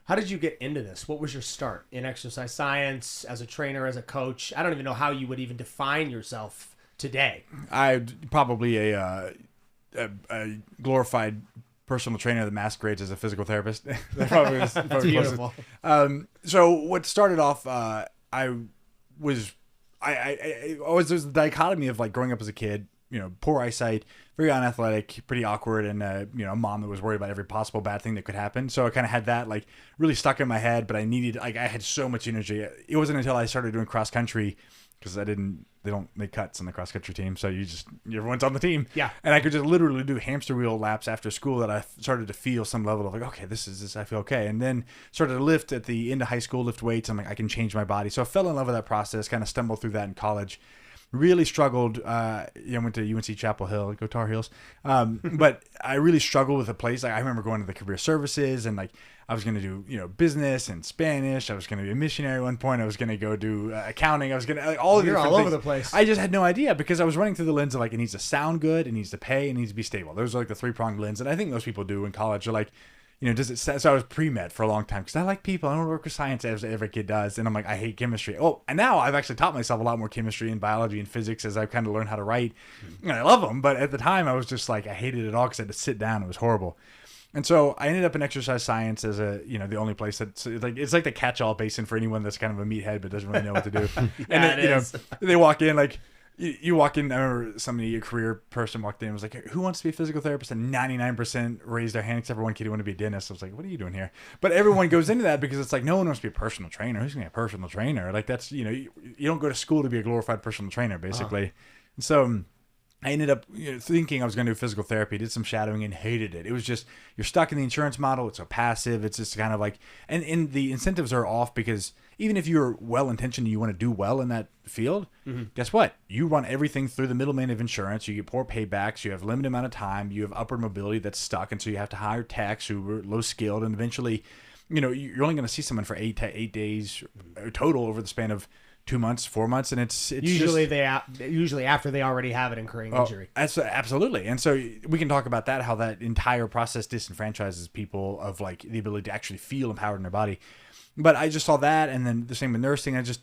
How did you get into this? What was your start in exercise science, as a trainer, as a coach? I don't even know how you would even define yourself today. I probably a glorified personal trainer that masquerades as a physical therapist. That probably was Beautiful. So what started off, I was there's the dichotomy of like growing up as a kid, poor eyesight, very unathletic, pretty awkward, and a mom that was worried about every possible bad thing that could happen. So I kind of had that like really stuck in my head, but I had so much energy. It wasn't until I started doing cross country, because they don't make cuts on the cross country team, so everyone's on the team. Yeah. And I could just literally do hamster wheel laps after school that I started to feel some level of like, okay, this, I feel okay. And then started to lift at the end of high school, lift weights. I'm like, I can change my body. So I fell in love with that process, kind of stumbled through that in college. Really struggled. I went to UNC Chapel Hill, go Tar Heels. But I really struggled with a place. Like I remember going to the career services and like I was going to do, business and Spanish. I was going to be a missionary at one point. I was going to go do accounting. I was going to all of You're all over the place. I just had no idea because I was running through the lens of like it needs to sound good, it needs to pay, it needs to be stable. Those are like the three-pronged lens, and I think most people do in college. Are like, does it? So I was pre-med for a long time because I like people. I don't work with science as every kid does, and I'm like, I hate chemistry. Oh, and now I've actually taught myself a lot more chemistry and biology and physics as I've kind of learned how to write. And I love them, but at the time I was just like, I hated it all because I had to sit down. It was horrible. And so I ended up in exercise science as the only place that's like, it's like the catch-all basin for anyone that's kind of a meathead but doesn't really know what to do. And then, they walk in like, you walk in, I remember somebody, a career person walked in and was like, who wants to be a physical therapist? And 99% raised their hand except for one kid who wanted to be a dentist. I was like, what are you doing here? But everyone goes into that because it's like, no one wants to be a personal trainer. Who's going to be a personal trainer? Like that's, you don't go to school to be a glorified personal trainer, basically. And so I ended up thinking I was going to do physical therapy, did some shadowing and hated it. It was just, you're stuck in the insurance model. It's so passive. It's just kind of like, and the incentives are off because even if you're well-intentioned and you want to do well in that field, guess what? You run everything through the middleman of insurance. You get poor paybacks. You have limited amount of time. You have upward mobility that's stuck. And so you have to hire techs who are low-skilled. And eventually, you're only going to see someone for 8 days total over the span of 2 months, 4 months, and it's usually usually after they already have an incurring injury. Absolutely, and so we can talk about that, how that entire process disenfranchises people of like the ability to actually feel empowered in their body. But I just saw that, and then the same with nursing. I just,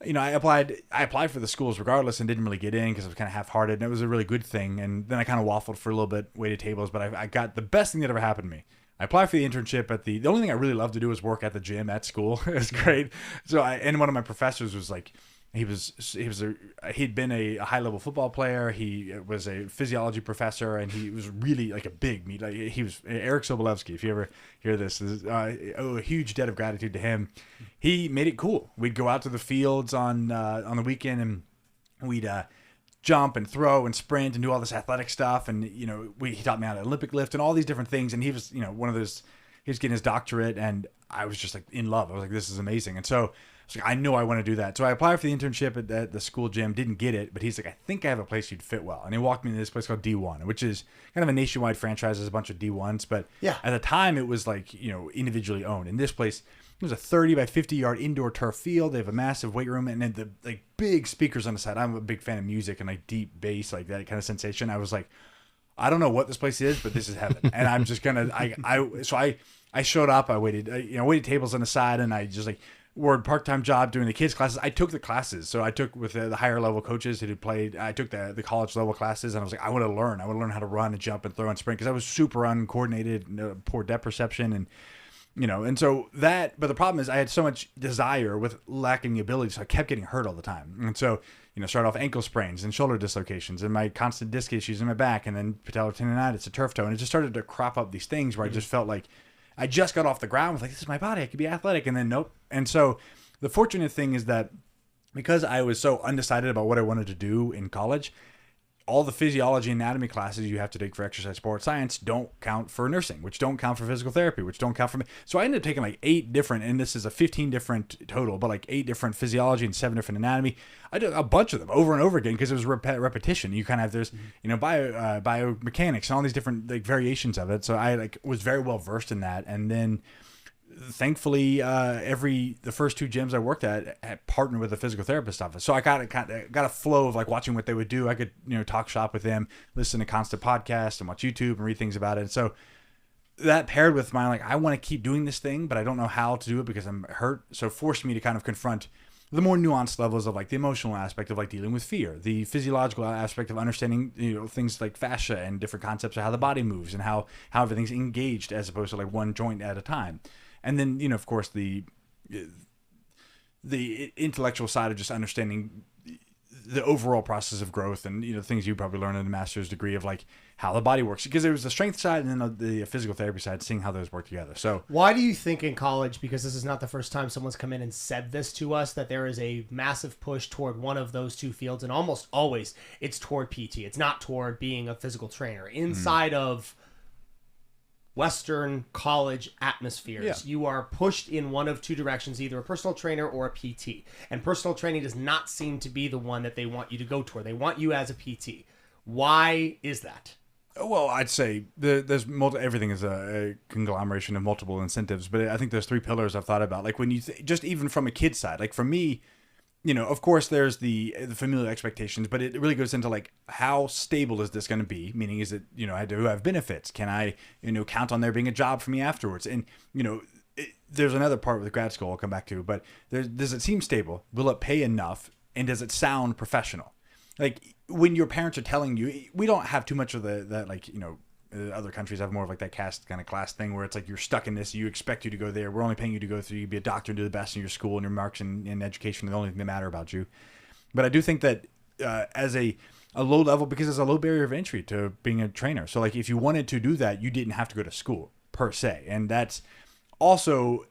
I applied for the schools regardless and didn't really get in because I was kind of half-hearted, and it was a really good thing. And then I kind of waffled for a little bit, waited tables, but I got the best thing that ever happened to me. I applied for the internship at the only thing I really loved to do was work at the gym at school. It was great. So and one of my professors was like, he'd been a high-level football player. He was a physiology professor, and he was really like a big meat. Like he was Eric Sobolewski. If you ever hear this, a huge debt of gratitude to him. He made it cool. We'd go out to the fields on the weekend, and we'd jump and throw and sprint and do all this athletic stuff. And he taught me how to Olympic lift and all these different things. And he was one of those. He was getting his doctorate, and I was just like in love. I was like, this is amazing. And so I was like, I know I want to do that. So I applied for the internship at the school gym, didn't get it, but he's like, I think I have a place you'd fit well. And he walked me to this place called D1, which is kind of a nationwide franchise. There's a bunch of D1s, but at the time it was like, individually owned. And this place, it was a 30 by 50 yard indoor turf field. They have a massive weight room and then the like big speakers on the side. I'm a big fan of music and like deep bass, like that kind of sensation. I was like, I don't know what this place is, but this is heaven. And I'm just gonna, I showed up, I waited, waited tables on the side, and I just like worked part-time job doing the kids classes. I took the classes. So I took with the higher level coaches who had played, I took the college level classes, and I was like, I want to learn how to run and jump and throw and sprint, because I was super uncoordinated, poor depth perception, and and so that, but the problem is I had so much desire with lacking the ability, so I kept getting hurt all the time. And so, started off ankle sprains and shoulder dislocations and my constant disc issues in my back, and then patellar tendonitis, a turf toe, and it just started to crop up these things where I just felt like I just got off the ground with like, this is my body, I could be athletic, and then nope. And so the fortunate thing is that because I was so undecided about what I wanted to do in college, all the physiology and anatomy classes you have to take for exercise sports science don't count for nursing, which don't count for physical therapy, which don't count for me. So I ended up taking like 8 different, and this is a 15 different total, but like 8 different physiology and 7 different anatomy. I did a bunch of them over and over again because it was repetition. You kind of have there's biomechanics and all these different like variations of it. So I like was very well versed in that, and then thankfully the first 2 gyms I worked at had partnered with a physical therapist office, so I got a flow of like watching what they would do. I could talk shop with them, listen to constant podcasts and watch YouTube and read things about it. And so that paired with my, like, I want to keep doing this thing, but I don't know how to do it because I'm hurt. So it forced me to kind of confront the more nuanced levels of like the emotional aspect of like dealing with fear, the physiological aspect of understanding, things like fascia and different concepts of how the body moves and how everything's engaged as opposed to like one joint at a time. And then, of course, the intellectual side of just understanding the overall process of growth and things you probably learn in a master's degree of like how the body works, because there was the strength side and then the physical therapy side, seeing how those work together. So why do you think in college, because this is not the first time someone's come in and said this to us, that there is a massive push toward one of those two fields, and almost always it's toward PT, it's not toward being a physical trainer inside of Western college atmospheres? You are pushed in one of two directions, either a personal trainer or a PT. And personal training does not seem to be the one that they want you to go toward. They want you as a PT. Why is that? Well, I'd say there's everything is a conglomeration of multiple incentives, but I think there's three pillars I've thought about. Like when you just even from a kid's side, like for me, of course there's the familial expectations, but it really goes into like how stable is this going to be? Meaning, is it, I do have benefits? Can I, count on there being a job for me afterwards? And, there's another part with grad school I'll come back to, but does it seem stable? Will it pay enough? And does it sound professional? Like when your parents are telling you, we don't have too much of that, like, other countries have more of like that caste kind of class thing where it's like you're stuck in this, you expect you to go there, we're only paying you to go through, you be a doctor and do the best in your school, and your marks in education are the only thing that matter about you. But I do think that as a low level, because there's a low barrier of entry to being a trainer. So like if you wanted to do that, you didn't have to go to school per se. And that's also,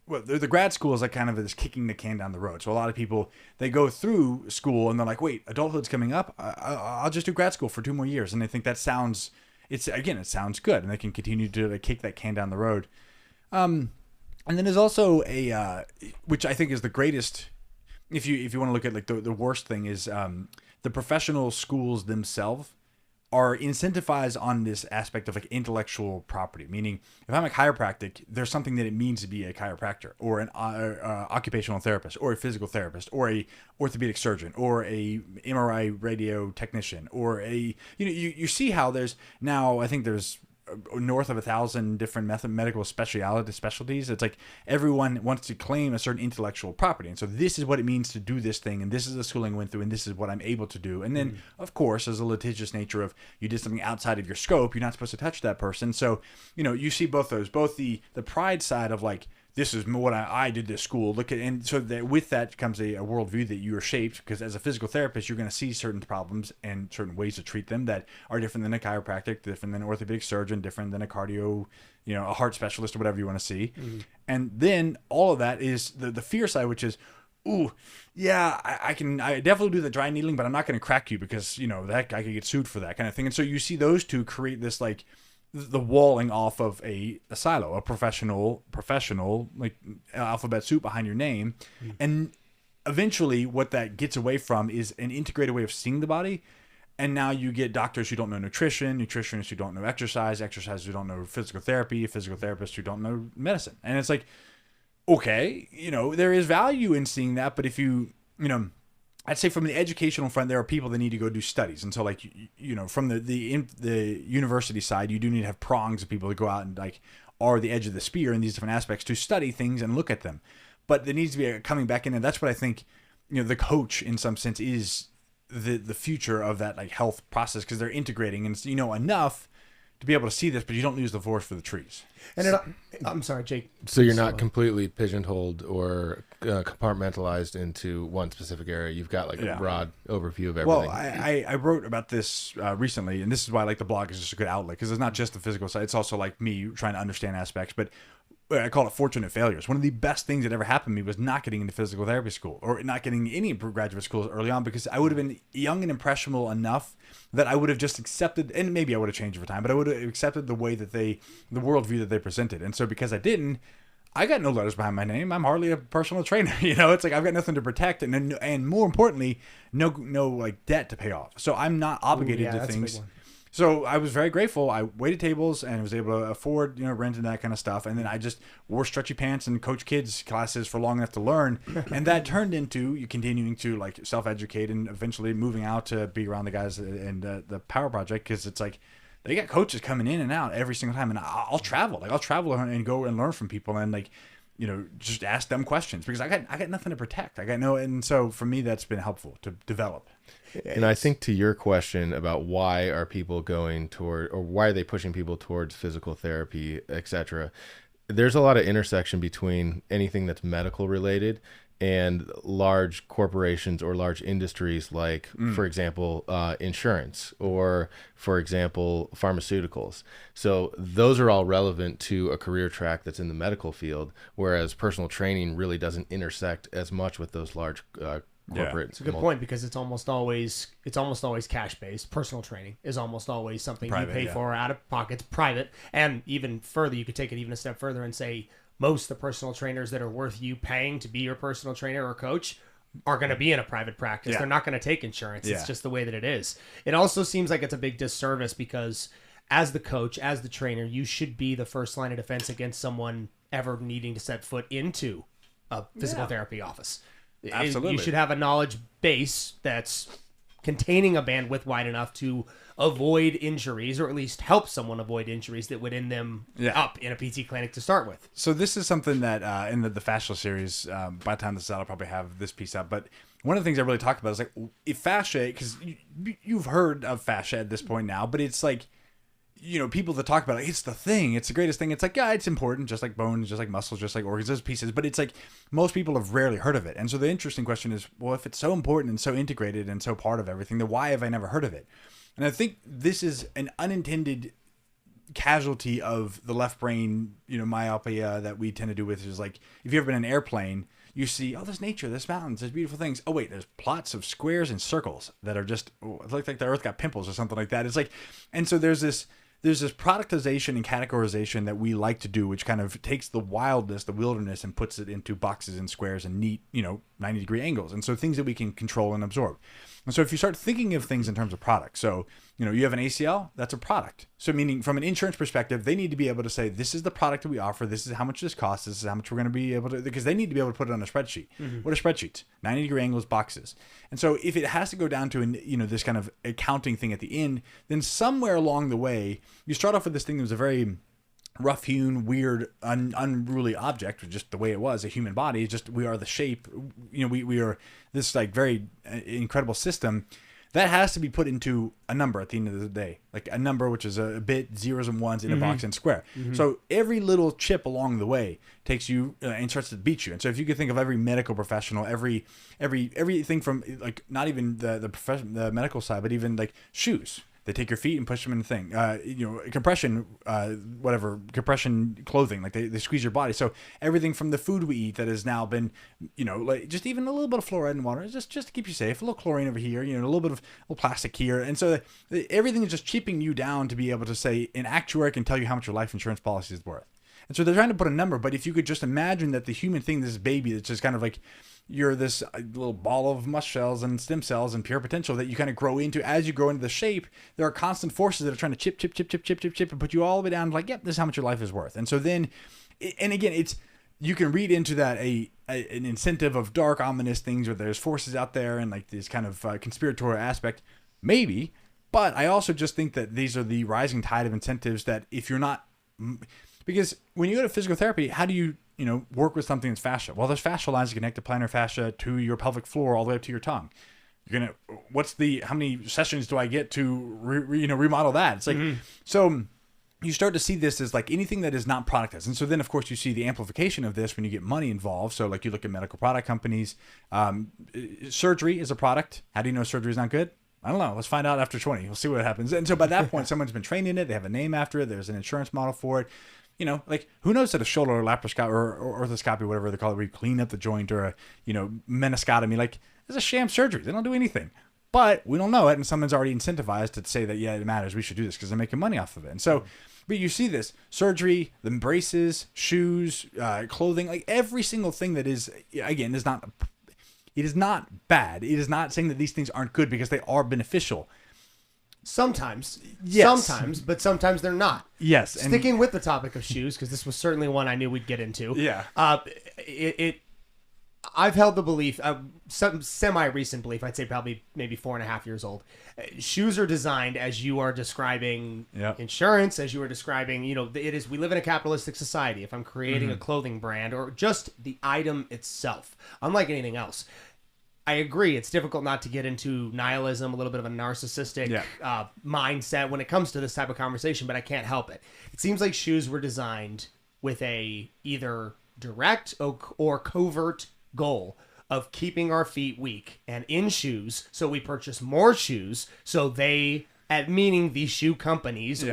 well, the grad school is like kind of this kicking the can down the road. So a lot of people, they go through school and they're like, wait, adulthood's coming up, I'll just do grad school for 2 more years. And they think that sounds, it sounds good, and they can continue to kick that can down the road. And then there's also which I think is the greatest, if you want to look at like the worst thing is the professional schools themselves are incentivized on this aspect of like intellectual property. Meaning, if I'm a chiropractic, there's something that it means to be a chiropractor, or an occupational therapist, or a physical therapist, or a orthopedic surgeon, or a MRI radio technician, or a you see how there's now, I think there's north of 1,000 different medical specialties. It's like everyone wants to claim a certain intellectual property, and so this is what it means to do this thing, and this is the schooling I went through, and this is what I'm able to do. And then of course there's a litigious nature of you did something outside of your scope, you're not supposed to touch that person. So you see both those, both the pride side of like, this is what I did this school. Look at, and so that with that comes a worldview that you are shaped, because as a physical therapist, you're going to see certain problems and certain ways to treat them that are different than a chiropractic, different than an orthopedic surgeon, different than a cardio, a heart specialist, or whatever you want to see. And then all of that is the fear side, which is, ooh, yeah, I definitely do the dry needling, but I'm not going to crack you because, that guy could get sued for that kind of thing. And so you see those two create this like, the walling off of a silo, a professional, like alphabet soup behind your name. And eventually what that gets away from is an integrated way of seeing the body. And now you get doctors who don't know nutrition, nutritionists who don't know exercise who don't know physical therapy, physical therapists who don't know medicine. And it's like, okay, there is value in seeing that. But if I'd say from the educational front, there are people that need to go do studies. And so like, from the university side, you do need to have prongs of people to go out and like are the edge of the spear in these different aspects to study things and look at them. But there needs to be a coming back in. And that's what I think, the coach in some sense is the future of that like health process, because they're integrating and enough to be able to see this, but you don't lose the forest for the trees. And I'm sorry, Jake. So you're not completely pigeonholed or compartmentalized into one specific area. You've got like a broad overview of everything. Well, I wrote about this recently, and this is why like the blog is just a good outlet, because it's not just the physical side. It's also like me trying to understand aspects, but I call it fortunate failures. One of the best things that ever happened to me was not getting into physical therapy school, or not getting any graduate schools early on, because I would have been young and impressionable enough that I would have just accepted, and maybe I would have changed over time, but I would have accepted the way that the worldview that they presented. And so because I didn't, I got no letters behind my name. I'm hardly a personal trainer. It's like I've got nothing to protect, and more importantly, no like debt to pay off. So I'm not obligated to things. So I was very grateful. I waited tables and was able to afford, rent and that kind of stuff. And then I just wore stretchy pants and coached kids classes for long enough to learn. And that turned into you continuing to like self-educate and eventually moving out to be around the guys and the Power Project, because it's like they got coaches coming in and out every single time, and I'll travel. Like I'll travel and go and learn from people, and like, you know, just ask them questions because I got nothing to protect. I got no, and so for me that's been helpful to develop. And I think to your question about why are people going toward, or why are they pushing people towards physical therapy, etc., there's a lot of intersection between anything that's medical related and large corporations or large industries like, for example, insurance or, for example, pharmaceuticals. So those are all relevant to a career track that's in the medical field, whereas personal training really doesn't intersect as much with those large corporate. It's a good point because it's almost always cash based. Personal training is almost always something Private, you pay for out of pocket. It's private, and even further, you could take it even a step further and say most of the personal trainers that are worth you paying to be your personal trainer or coach are going to be in a private practice. They're not going to take insurance. It's just the way that it is. It also seems like it's a big disservice because as the coach, as the trainer, you should be the first line of defense against someone ever needing to set foot into a physical therapy office. Absolutely. You should have a knowledge base that's containing a bandwidth wide enough to avoid injuries, or at least help someone avoid injuries that would end them up in a PT clinic to start with. So this is something that in the fascia series, by the time this is out, I'll probably have this piece up. But one of the things I really talk about is like if fascia, because you've heard of fascia at this point now, but it's like, you know, people that talk about it, it's the thing, it's the greatest thing. It's like, yeah, it's important, just like bones, just like muscles, just like organs, those pieces. But it's like most people have rarely heard of it. And so the interesting question is, well, if it's so important and so integrated and so part of everything, then why have I never heard of it? And I think this is an unintended casualty of the left brain, you know, myopia that we tend to do with is like, if you've ever been in an airplane, you see, oh, there's nature, there's mountains, there's beautiful things. Oh, wait, there's plots of squares and circles that are just, it looks like the earth got pimples or something like that. It's like, and so there's this productization and categorization that we like to do, which kind of takes the wildness, the wilderness, and puts it into boxes and squares and neat, you know, 90-degree angles. And so things that we can control and absorb. And so if you start thinking of things in terms of products, so, you know, you have an ACL, that's a product. So meaning from an insurance perspective, they need to be able to say, this is the product that we offer. This is how much this costs. This is how much we're going to be able to, because they need to be able to put it on a spreadsheet. What are spreadsheets? 90-degree angles, boxes. And so if it has to go down to, you know, this kind of accounting thing at the end, then somewhere along the way, you start off with this thing that was a very rough-hewn, weird, unruly object, just the way it was, a human body. Just we are the shape, you know, we are this like very incredible system that has to be put into a number at the end of the day, like a number which is a bit, zeros and ones in a box and square. So every little chip along the way takes you and starts to beat you. And so if you could think of every medical professional, everything from like not even the medical side, but even like shoes. They take your feet and push them in the thing. You know, compression clothing, like they squeeze your body. So everything from the food we eat that has now been, you know, like just even a little bit of fluoride in water, just to keep you safe. A little chlorine over here, you know, a little bit of plastic here. And so everything is just chipping you down to be able to say an actuary can tell you how much your life insurance policy is worth. And so they're trying to put a number, but if you could just imagine that the human thing, this baby, that's just kind of like, you're this little ball of mush cells and stem cells and pure potential that you kind of grow into. As you grow into the shape, there are constant forces that are trying to chip and put you all the way down like, yep, this is how much your life is worth. And so then, and again, it's, you can read into that an incentive of dark, ominous things where there's forces out there and like this kind of conspiratorial aspect, maybe. But I also just think that these are the rising tide of incentives that if you're not, because when you go to physical therapy, how do you know, work with something that's fascia? Well, there's fascia lines that connect the plantar fascia to your pelvic floor all the way up to your tongue. You're gonna, how many sessions do I get to, remodel that? It's like, so you start to see this as like anything that is not productized. And so then, of course, you see the amplification of this when you get money involved. So like you look at medical product companies, surgery is a product. How do you know surgery is not good? I don't know. Let's find out after 20. We'll see what happens. And so by that point, someone's been trained in it. They have a name after it. There's an insurance model for it. You know, like who knows that a shoulder or laparoscopy or orthoscopy, whatever they call it, where you clean up the joint, or a, you know, meniscotomy, like it's a sham surgery. They don't do anything, but we don't know it. And someone's already incentivized to say that, yeah, it matters. We should do this because they're making money off of it. And so, but you see this surgery, the braces, shoes, clothing, like every single thing that is, again, is not, it is not bad. It is not saying that these things aren't good because they are beneficial. Sometimes, yes. But sometimes they're not. Yes. Sticking with the topic of shoes, because this was certainly one I knew we'd get into. Yeah. I've held the belief, some semi-recent belief, I'd say probably maybe 4.5 years old. Shoes are designed as you are describing insurance, as you are describing, we live in a capitalistic society. If I'm creating a clothing brand or just the item itself, unlike anything else, I agree. It's difficult not to get into nihilism, a little bit of a narcissistic mindset when it comes to this type of conversation, but I can't help it. It seems like shoes were designed with a either direct or covert goal of keeping our feet weak and in shoes, so we purchase more shoes, so they, meaning the shoe companies,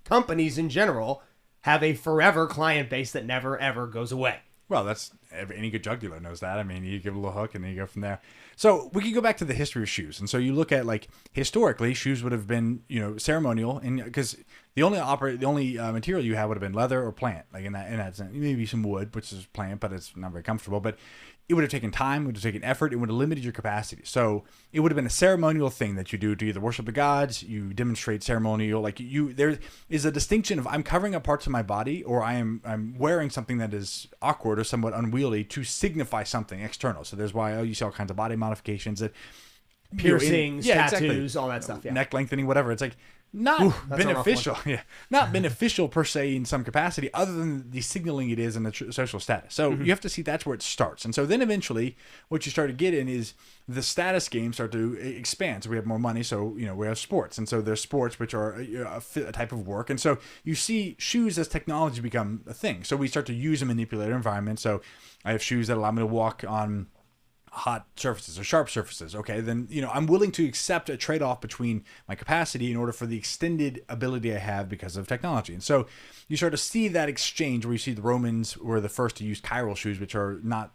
companies in general, have a forever client base that never ever goes away. Well, that's any good drug dealer knows that. I mean, you give a little hook and then you go from there. So we can go back to the history of shoes. And so you look at, like, historically, shoes would have been, ceremonial, and because the only material you have would have been leather or plant, like in that sense. Maybe some wood, which is plant, but it's not very comfortable. But it would have taken time, it would have taken effort, it would have limited your capacity. So it would have been a ceremonial thing that you do to either worship the gods, you demonstrate ceremonial, there is a distinction of I'm covering up parts of my body, or I'm wearing something that is awkward or somewhat unwieldy to signify something external. So there's why you see all kinds of body modifications, that piercings, tattoos, all that stuff. Yeah. Neck lengthening, whatever. It's like not beneficial. Not beneficial per se in some capacity, other than the signaling it is in the social status. So you have to see that's where it starts. And so then eventually what you start to get in is the status games start to expand. So we have more money. So, we have sports. And so there's sports, which are a type of work. And so you see shoes as technology become a thing. So we start to use and manipulate our environment. So I have shoes that allow me to walk on hot surfaces or sharp surfaces. Okay, then I'm willing to accept a trade-off between my capacity in order for the extended ability I have because of technology. And so you start to see that exchange where you see the Romans were the first to use chiral shoes, which are not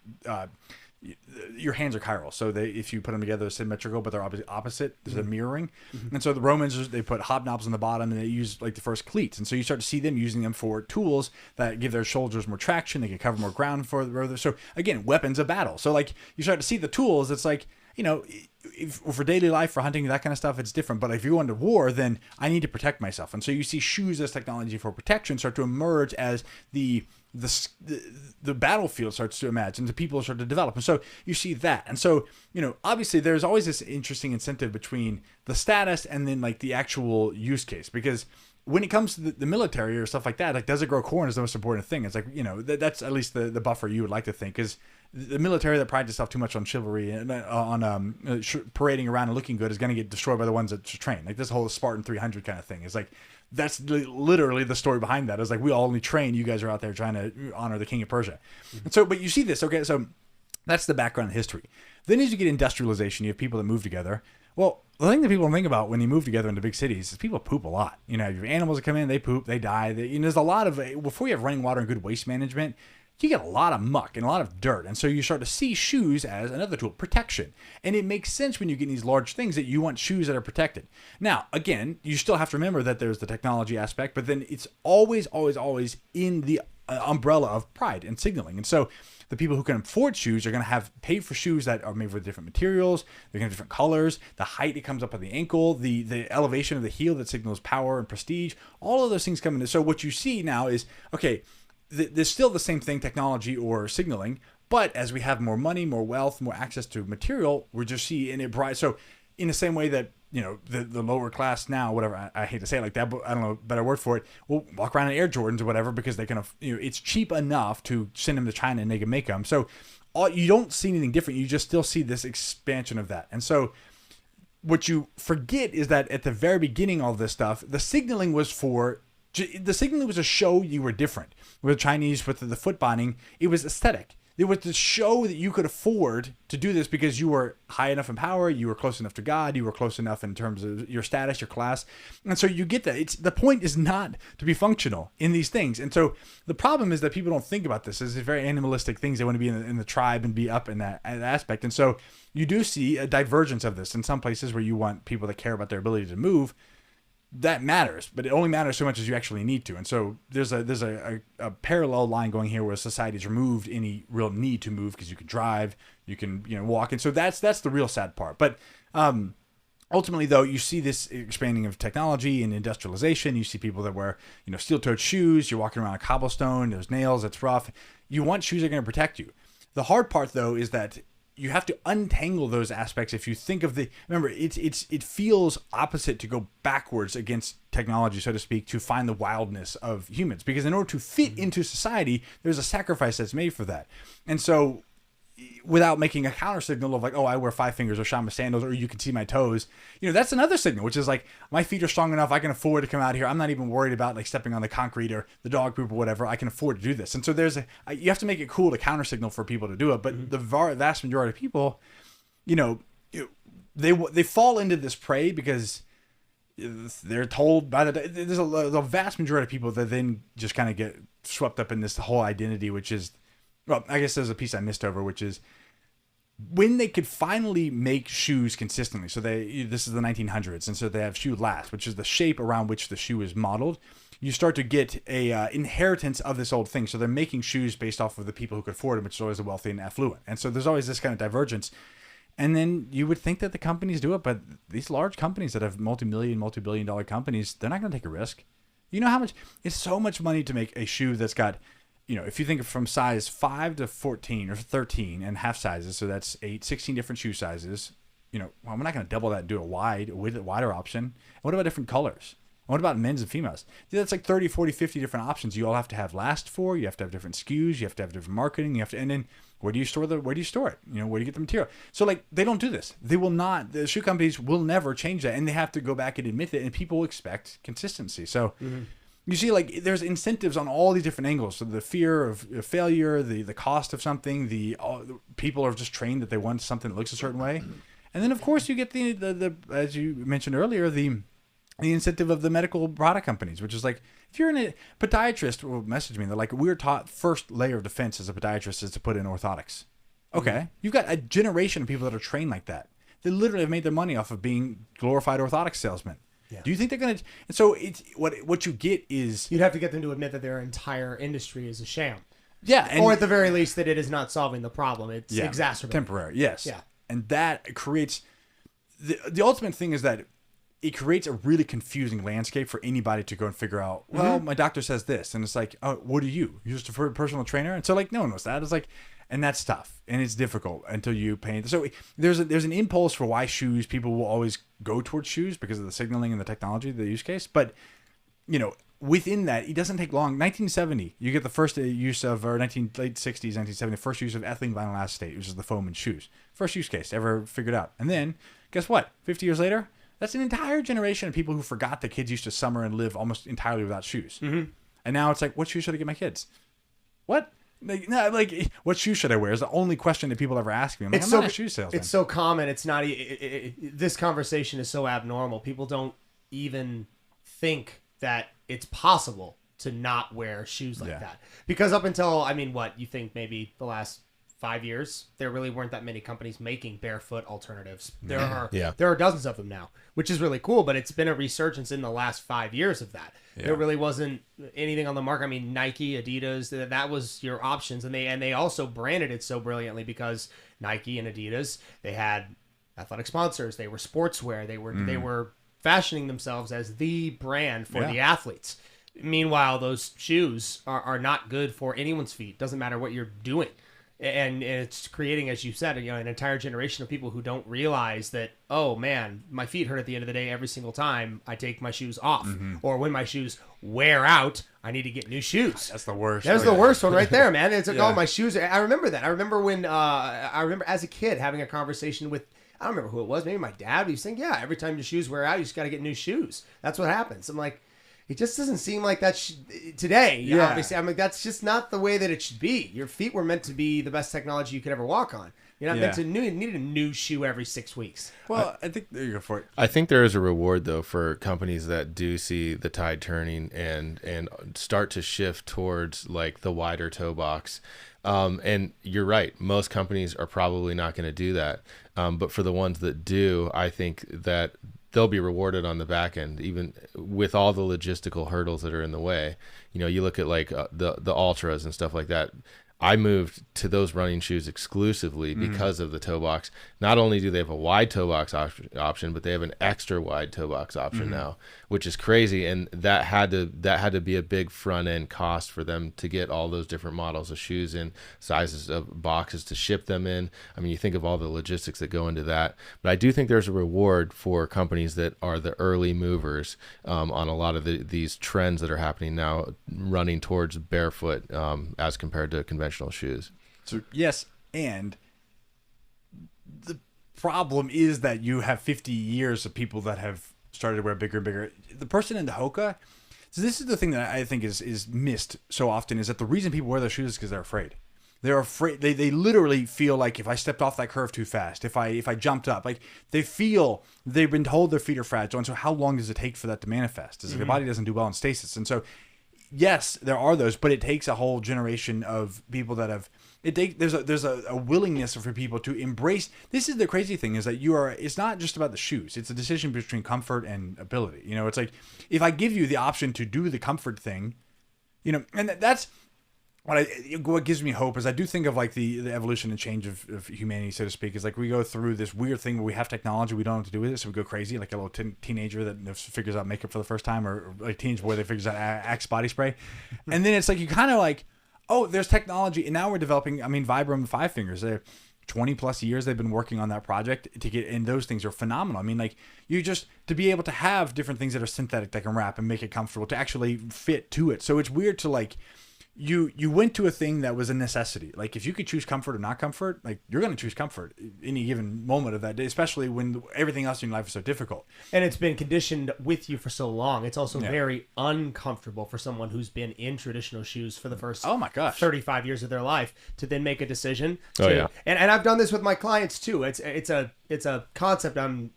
your hands are chiral, so if you put them together, they're symmetrical, but they're obviously opposite. There's a mirroring. And so the Romans, they put hobnobs on the bottom, and they use like the first cleats. And so you start to see them using them for tools that give their shoulders more traction. They can cover more ground further. So again, weapons of battle. So like you start to see the tools. It's like, for daily life, for hunting, that kind of stuff, it's different. But if you go into war, then I need to protect myself. And so you see shoes as technology for protection start to emerge as the battlefield starts to imagine, the people start to develop. And so you see that. And so, obviously there's always this interesting incentive between the status and then like the actual use case, because when it comes to the military or stuff like that, like, does it grow corn is the most important thing. It's like, that's at least the buffer you would like to think, because the military that prides itself too much on chivalry and on parading around and looking good is going to get destroyed by the ones that train. Like this whole Spartan 300 kind of thing is like, that's literally the story behind that. It's like, we all only train, you guys are out there trying to honor the king of Persia. And so, but you see this, okay, so that's the background history. Then as you get industrialization, you have people that move together. Well, the thing that people don't think about when you move together into big cities is people poop a lot. You have animals that come in, they poop, they die. There's a lot of, before you have running water and good waste management, you get a lot of muck and a lot of dirt. And so you start to see shoes as another tool, protection. And it makes sense when you get these large things that you want shoes that are protected. Now, again, you still have to remember that there's the technology aspect, but then it's always, always, always in the umbrella of pride and signaling. And so the people who can afford shoes are going to have paid for shoes that are made with different materials. They're going to have different colors. The height, it comes up at the ankle. The elevation of the heel that signals power and prestige. All of those things come into. So what you see now is, okay, there's still the same thing, technology or signaling, but as we have more money, more wealth, more access to material, we're just seeing it bright. So in the same way that, the lower class now, whatever, I hate to say it like that, but I don't know a better word for it, will walk around in Air Jordans or whatever because they can, it's cheap enough to send them to China and they can make them. So you don't see anything different. You just still see this expansion of that. And so what you forget is that at the very beginning of all this stuff, the signaling was to show you were different. With the Chinese, with the foot binding, it was aesthetic. It was to show that you could afford to do this because you were high enough in power, you were close enough to God, you were close enough in terms of your status, your class. And so you get that. The point is not to be functional in these things. And so the problem is that people don't think about this as very animalistic things. They want to be in the tribe and be up in that aspect. And so you do see a divergence of this in some places where you want people that care about their ability to move. That matters, but it only matters so much as you actually need to. And so there's a parallel line going here where society's removed any real need to move because you can drive, you can walk, and so that's the real sad part. But ultimately, though, you see this expanding of technology and industrialization. You see people that wear steel-toed shoes. You're walking around a cobblestone. There's nails. It's rough. You want shoes that are going to protect you. The hard part though is that you have to untangle those aspects. If you think of remember, it feels opposite to go backwards against technology, so to speak, to find the wildness of humans. Because in order to fit into society, there's a sacrifice that's made for that. And so, without making a counter signal of like, oh, I wear 5 fingers or Shama sandals, or you can see my toes, that's another signal, which is like, my feet are strong enough, I can afford to come out here. I'm not even worried about like stepping on the concrete or the dog poop or whatever. I can afford to do this. And so you have to make it cool to counter signal for people to do it. But the vast majority of people, they fall into this prey because they're told there's a vast majority of people that then just kind of get swept up in this whole identity, which is, well, I guess there's a piece I missed over, which is when they could finally make shoes consistently. So this is the 1900s, and so they have shoe last, which is the shape around which the shoe is modeled. You start to get a inheritance of this old thing. So they're making shoes based off of the people who could afford them, which is always the wealthy and affluent. And so there's always this kind of divergence. And then you would think that the companies do it, but these large companies that have multi-billion dollar companies, they're not going to take a risk. You know how much? It's so much money to make a shoe that's got, if you think from size 5 to 14 or 13 and half sizes, so that's 16 different shoe sizes, well, we're not going to double that and do a wider option. What about different colors? What about men's and females? That's like 30, 40, 50 different options you all have to have last for. You have to have different SKUs. You have to have different marketing. And then where do you store it? Where do you get the material? So like, they don't do this. They will not, the shoe companies will never change that. And they have to go back and admit it. And people expect consistency. So you see, like, there's incentives on all these different angles. So the fear of failure, the cost of something, the people are just trained that they want something that looks a certain way. And then of course you get the as you mentioned earlier, the incentive of the medical product companies, which is like, if you're a podiatrist will message me, they're like, we're taught first layer of defense as a podiatrist is to put in orthotics. Okay. You've got a generation of people that are trained like that. They literally have made their money off of being glorified orthotics salesmen. Yeah. Do you think they're going to, and so it's what you get is, you'd have to get them to admit that their entire industry is a sham. Yeah. Or at the very least that it is not solving the problem. It's exacerbating. Temporary. Yes. Yeah. And that creates, the ultimate thing is that it creates a really confusing landscape for anybody to go and figure out, well, my doctor says this. And it's like, oh, what are you? You're just a personal trainer? And so like, no one knows that. It's like, and that's tough. And it's difficult until you paint. So there's an impulse for why people will always go towards shoes because of the signaling and the technology, the use case. But, within that, it doesn't take long. 1970, you get the first use of, or late 60s, 1970, first use of ethylene vinyl acetate, which is the foam in shoes. First use case ever figured out. And then, guess what? 50 years later, that's an entire generation of people who forgot that kids used to summer and live almost entirely without shoes. And now it's like, what shoes should I get my kids? What? Like, what shoes should I wear is the only question that people ever ask me. I'm like, I'm not a shoe salesman. It's so common. It's not. This conversation is so abnormal. People don't even think that it's possible to not wear shoes like that. Because up until, you think maybe the last 5 years, there really weren't that many companies making barefoot alternatives. There are dozens of them now, which is really cool, but it's been a resurgence in the last 5 years of that. There really wasn't anything on the market. Nike, Adidas, that was your options. And they also branded it so brilliantly because Nike and Adidas, they had athletic sponsors, they were sportswear, they were fashioning themselves as the brand for the athletes. Meanwhile, those shoes are not good for anyone's feet. Doesn't matter what you're doing. And it's creating, as you said, an entire generation of people who don't realize that, oh man, my feet hurt at the end of the day every single time I take my shoes off. Or when my shoes wear out, I need to get new shoes. That's the worst. That's the worst one right there, man. It's like, oh, my shoes. I remember that. I remember when, I remember as a kid having a conversation with, I don't remember who it was, maybe my dad. He was saying, yeah, every time your shoes wear out, you just got to get new shoes. That's what happens. I'm like, it just doesn't seem like that today. Yeah. Obviously, I'm like, that's just not the way that it should be. Your feet were meant to be the best technology you could ever walk on. You're not meant to need a new shoe every 6 weeks. Well, I think there you go for it. I think there is a reward though for companies that do see the tide turning and start to shift towards like the wider toe box. And you're right. Most companies are probably not going to do that. But for the ones that do, I think that they'll be rewarded on the back end, even with all the logistical hurdles that are in the way. You look at like the ultras and stuff like that. I moved to those running shoes exclusively because of the toe box. Not only do they have a wide toe box option, but they have an extra wide toe box option now, which is crazy. And that had to be a big front end cost for them to get all those different models of shoes in, sizes of boxes to ship them in. I mean, you think of all the logistics that go into that. But I do think there's a reward for companies that are the early movers on a lot of these trends that are happening now, running towards barefoot as compared to conventional shoes. So yes, and the problem is that you have 50 years of people that have started to wear bigger and bigger. The person in the Hoka, so this is the thing that I think is missed so often, is that the reason people wear those shoes is because they're afraid. They're afraid. They literally feel like if I stepped off that curve too fast, if I jumped up, like they feel they've been told their feet are fragile. And so how long does it take for that to manifest? Is their body doesn't do well in stasis. And so yes, there are those, but it takes a whole generation of people that have there's a willingness for people to embrace. This is the crazy thing, is that it's not just about the shoes. It's a decision between comfort and ability. You know, it's like if I give you the option to do the comfort thing, you know, and that's what gives me hope. Is I do think of like the evolution and change of humanity, so to speak. Is like we go through this weird thing where we have technology, we don't know what to do with it, so we go crazy, like a little teenager that figures out makeup for the first time, or like teenage boy that figures out Axe body spray, and then it's like you kind of like, oh, there's technology, and now we're developing. I mean, Vibram 5 fingers. They're 20 plus years they've been working on that project to get, and those things are phenomenal. I mean, like you just to be able to have different things that are synthetic that can wrap and make it comfortable to actually fit to it. So it's weird to like. You went to a thing that was a necessity. Like if you could choose comfort or not comfort, like you're going to choose comfort any given moment of that day, especially when everything else in your life is so difficult. And it's been conditioned with you for so long. It's also very uncomfortable for someone who's been in traditional shoes for the first 35 years of their life to then make a decision. And I've done this with my clients too. It's a concept I'm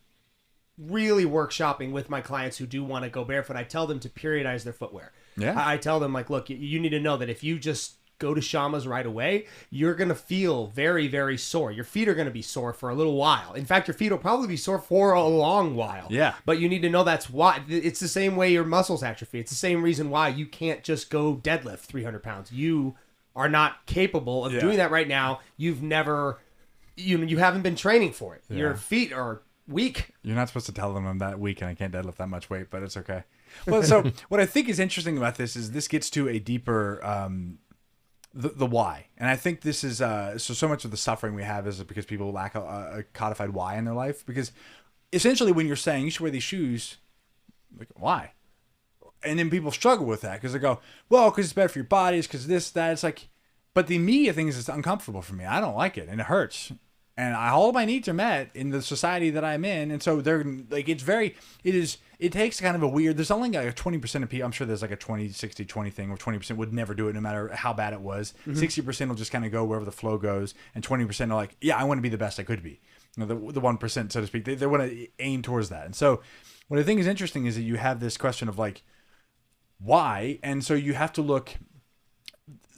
really workshopping with my clients who do want to go barefoot. I tell them to periodize their footwear. I tell them, like, look, you need to know that if you just go to Shama's right away, you're going to feel very, very sore. Your feet are going to be sore for a little while. In fact, your feet will probably be sore for a long while. Yeah. But you need to know that's why. It's the same way your muscles atrophy. It's the same reason why you can't just go deadlift 300 pounds. You are not capable of doing that right now. You've never, you haven't been training for it. Your feet are weak. You're not supposed to tell them I'm that weak and I can't deadlift that much weight, but it's okay. Well, so what I think is interesting about this is this gets to a deeper the why, and I think this is so much of the suffering we have is because people lack a codified why in their life. Because essentially, when you're saying you should wear these shoes, like why, and then people struggle with that because they go, well, because it's better for your bodies, because this, that. It's like, but the immediate thing is it's uncomfortable for me. I don't like it, and it hurts. And all my needs are met in the society that I'm in. And so they're like, it takes kind of a weird, there's only like a 20% of people, I'm sure there's like a 20, 60, 20 thing where 20% would never do it no matter how bad it was. 60% will just kind of go wherever the flow goes. And 20% are like, yeah, I want to be the best I could be. You know, the 1%, so to speak, they want to aim towards that. And so what I think is interesting is that you have this question of like, why? And so you have to look.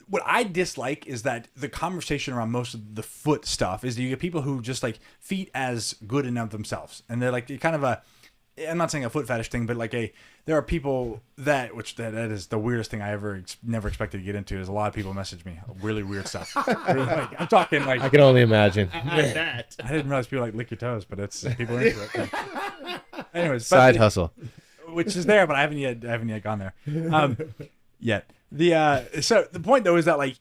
What I dislike is that the conversation around most of the foot stuff is that you get people who just like feet as good enough themselves. And they're like kind of I'm not saying a foot fetish thing, but like there are people that is the weirdest thing I never expected to get into. Is a lot of people message me really weird stuff. Like, I'm talking like, I can only imagine. I didn't realize people like lick your toes, but it's people are into it. Anyways, side hustle, which is there, but I haven't yet gone there yet. So the point though is that like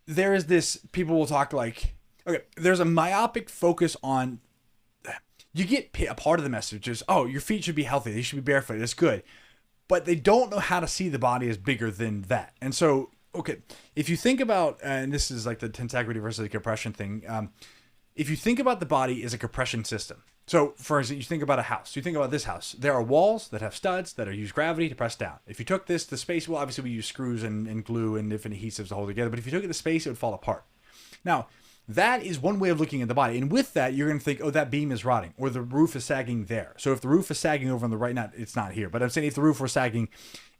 there is this, people will talk like, okay, there's a myopic focus on, you get a part of the message is, oh, your feet should be healthy, they should be barefoot, it's good, but they don't know how to see the body as bigger than that. And so okay, if you think about, and this is like the tensegrity versus the compression thing, if you think about the body as a compression system. So, for instance, you think about a house. You think about this house. There are walls that have studs that are use gravity to press down. If you took the space, well, obviously we use screws and glue and different adhesives to hold it together. But if you took it to space, it would fall apart. Now, that is one way of looking at the body. And with that, you're going to think, oh, that beam is rotting, or the roof is sagging there. So if the roof is sagging over on the right, it's not here. But I'm saying if the roof were sagging,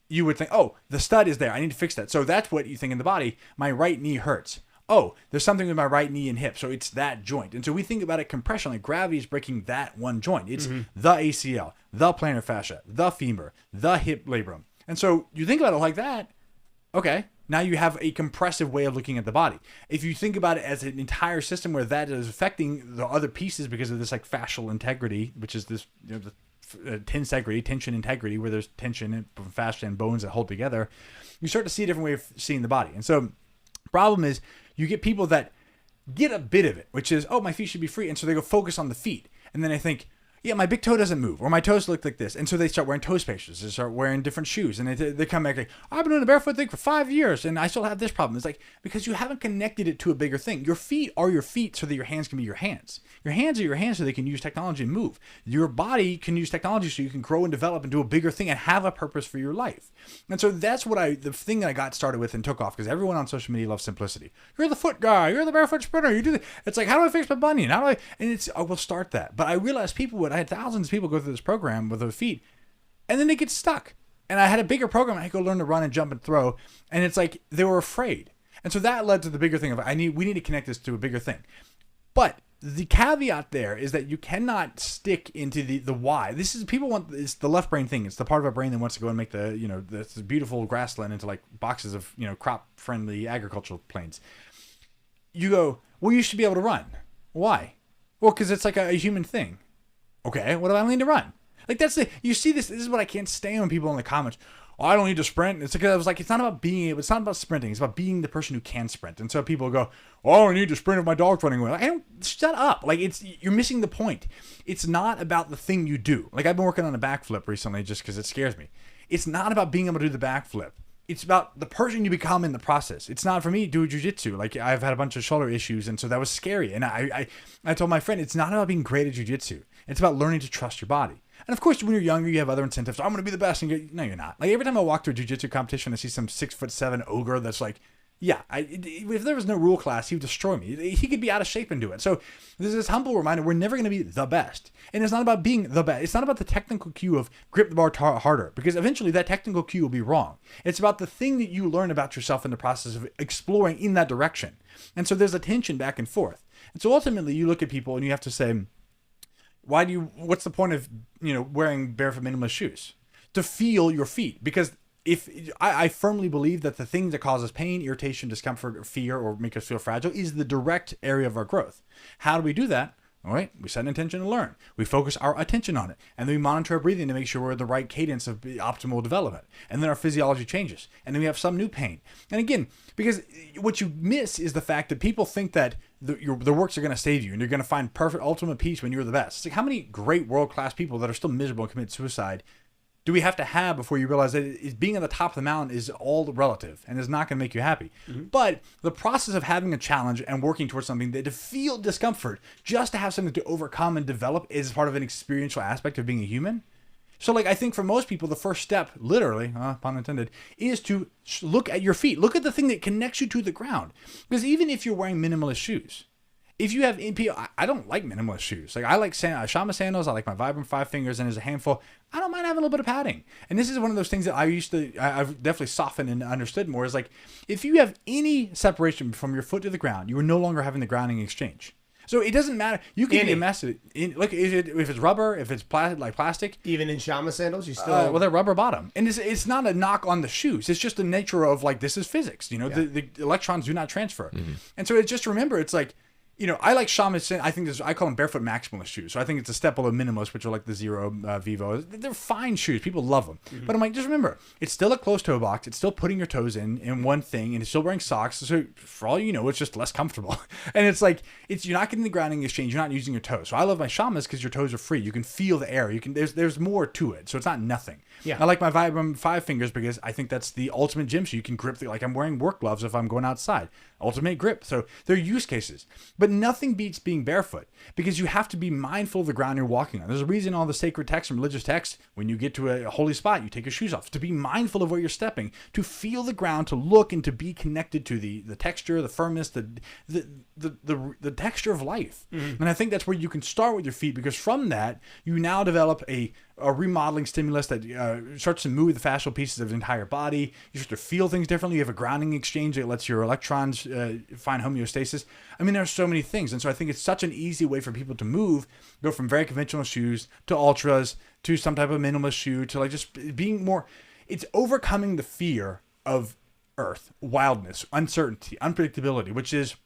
you would think, oh, the stud is there. I need to fix that. So that's what you think in the body. My right knee hurts. Oh, there's something with my right knee and hip, so it's that joint. And so we think about it compression, like gravity is breaking that one joint. It's the ACL, the plantar fascia, the femur, the hip labrum. And so you think about it like that, okay, Now you have a compressive way of looking at the body. If you think about it as an entire system where that is affecting the other pieces because of this like fascial integrity, which is this, you know, the tension integrity, where there's tension from fascia and bones that hold together, you start to see a different way of seeing the body. And so problem is you get people that get a bit of it, which is, oh, my feet should be free. And so they go focus on the feet. And then they think, yeah, my big toe doesn't move, or my toes look like this. And so they start wearing toe spacers. They start wearing different shoes. And they come back like, I've been doing the barefoot thing for 5 years, and I still have this problem. It's like, because you haven't connected it to a bigger thing. Your feet are your feet so that your hands can be your hands. Your hands are your hands so they can use technology and move. Your body can use technology so you can grow and develop and do a bigger thing and have a purpose for your life. And so that's what the thing that I got started with and took off, because everyone on social media loves simplicity. You're the foot guy. You're the barefoot sprinter. You do the, it's like, how do I fix my bunion? How do I, and it's, I will start that. But I realized I had thousands of people go through this program with their feet, and then they get stuck. And I had a bigger program. I could go learn to run and jump and throw, and it's like they were afraid. And so that led to the bigger thing of we need to connect this to a bigger thing. But the caveat there is that you cannot stick into the why. This is, people want, it's the left brain thing. It's the part of our brain that wants to go and make the, you know, this beautiful grassland into like boxes of, you know, crop friendly agricultural plains. You go, well, you should be able to run. Why? Well, because it's like a human thing. Okay, what do I need to run? Like, that's you see this is what I can't stand when people in the comments, oh, I don't need to sprint. It's like, I was like, it's not about being able, it's not about sprinting. It's about being the person who can sprint. And so people go, oh, I don't need to sprint if my dog's running away. Like, I don't, shut up. Like, you're missing the point. It's not about the thing you do. Like, I've been working on a backflip recently just because it scares me. It's not about being able to do the backflip. It's about the person you become in the process. It's not, for me, do jujitsu. Like, I've had a bunch of shoulder issues, and so that was scary. And I told my friend, it's not about being great at jujitsu. It's about learning to trust your body. And of course, when you're younger, you have other incentives. I'm going to be the best. And no, you're not. Like, every time I walk to a jiu-jitsu competition, I see some 6'7" ogre that's like, yeah, if there was no rule class, he would destroy me. He could be out of shape and do it. So there's this humble reminder, we're never going to be the best. And it's not about being the best. It's not about the technical cue of grip the bar harder, because eventually that technical cue will be wrong. It's about the thing that you learn about yourself in the process of exploring in that direction. And so there's a tension back and forth. And so ultimately you look at people and you have to say, what's the point of, you know, wearing barefoot minimalist shoes? To feel your feet. Because if I firmly believe that the thing that causes pain, irritation, discomfort, fear, or make us feel fragile is the direct area of our growth. How do we do that? All right, we set an intention to learn. We focus our attention on it. And then we monitor our breathing to make sure we're in the right cadence of optimal development. And then our physiology changes. And then we have some new pain. And again, because what you miss is the fact that people think that the works are going to save you and you're going to find perfect ultimate peace when you're the best. It's like, how many great world-class people that are still miserable and commit suicide do we have to have before you realize that being at the top of the mountain is all relative and is not going to make you happy? Mm-hmm. But the process of having a challenge and working towards something that to feel discomfort, just to have something to overcome and develop, is part of an experiential aspect of being a human. So, like, I think for most people, the first step, literally, pun intended, is to look at your feet. Look at the thing that connects you to the ground. Because even if you're wearing minimalist shoes, if you have I don't like minimalist shoes. Like, I like Shama sandals. I like my Vibram 5 fingers, and there's a handful. I don't mind having a little bit of padding. And this is one of those things that I've definitely softened and understood more. Is like, if you have any separation from your foot to the ground, you are no longer having the grounding exchange. So it doesn't matter. You can be a mess. Look, if it's rubber, if it's plastic. Even in Shama sandals, you still... well, they're rubber bottom. And it's not a knock on the shoes. It's just the nature of, like, this is physics. You know, yeah. the electrons do not transfer. Mm-hmm. And so it's just, remember, it's like, you know, I like Shama. I think I call them barefoot maximalist shoes. So I think it's a step below minimalist, which are like the Zero Vivo. They're fine shoes. People love them. Mm-hmm. But I'm like, just remember, it's still a closed toe box. It's still putting your toes in one thing, and it's still wearing socks. So for all you know, it's just less comfortable. And it's like, you're not getting the grounding exchange. You're not using your toes. So I love my Shamas because your toes are free. You can feel the air. There's more to it. So it's not nothing. Yeah. I like my Vibram 5 fingers because I think that's the ultimate gym shoe. You can grip like I'm wearing work gloves if I'm going outside. Ultimate grip. So they're use cases. But nothing beats being barefoot, because you have to be mindful of the ground you're walking on. There's a reason all the sacred texts and religious texts, when you get to a holy spot, you take your shoes off, to be mindful of where you're stepping, to feel the ground, to look and to be connected to the texture, the firmness, the texture of life. Mm-hmm. And I think that's where you can start with your feet, because from that, you now develop a remodeling stimulus that starts to move the fascial pieces of the entire body. You start to feel things differently. You have a grounding exchange that lets your electrons find homeostasis. I mean, there's so many things. And so I think it's such an easy way for people to move, go from very conventional shoes to ultras to some type of minimalist shoe to like just being more, it's overcoming the fear of earth, wildness, uncertainty, unpredictability, which is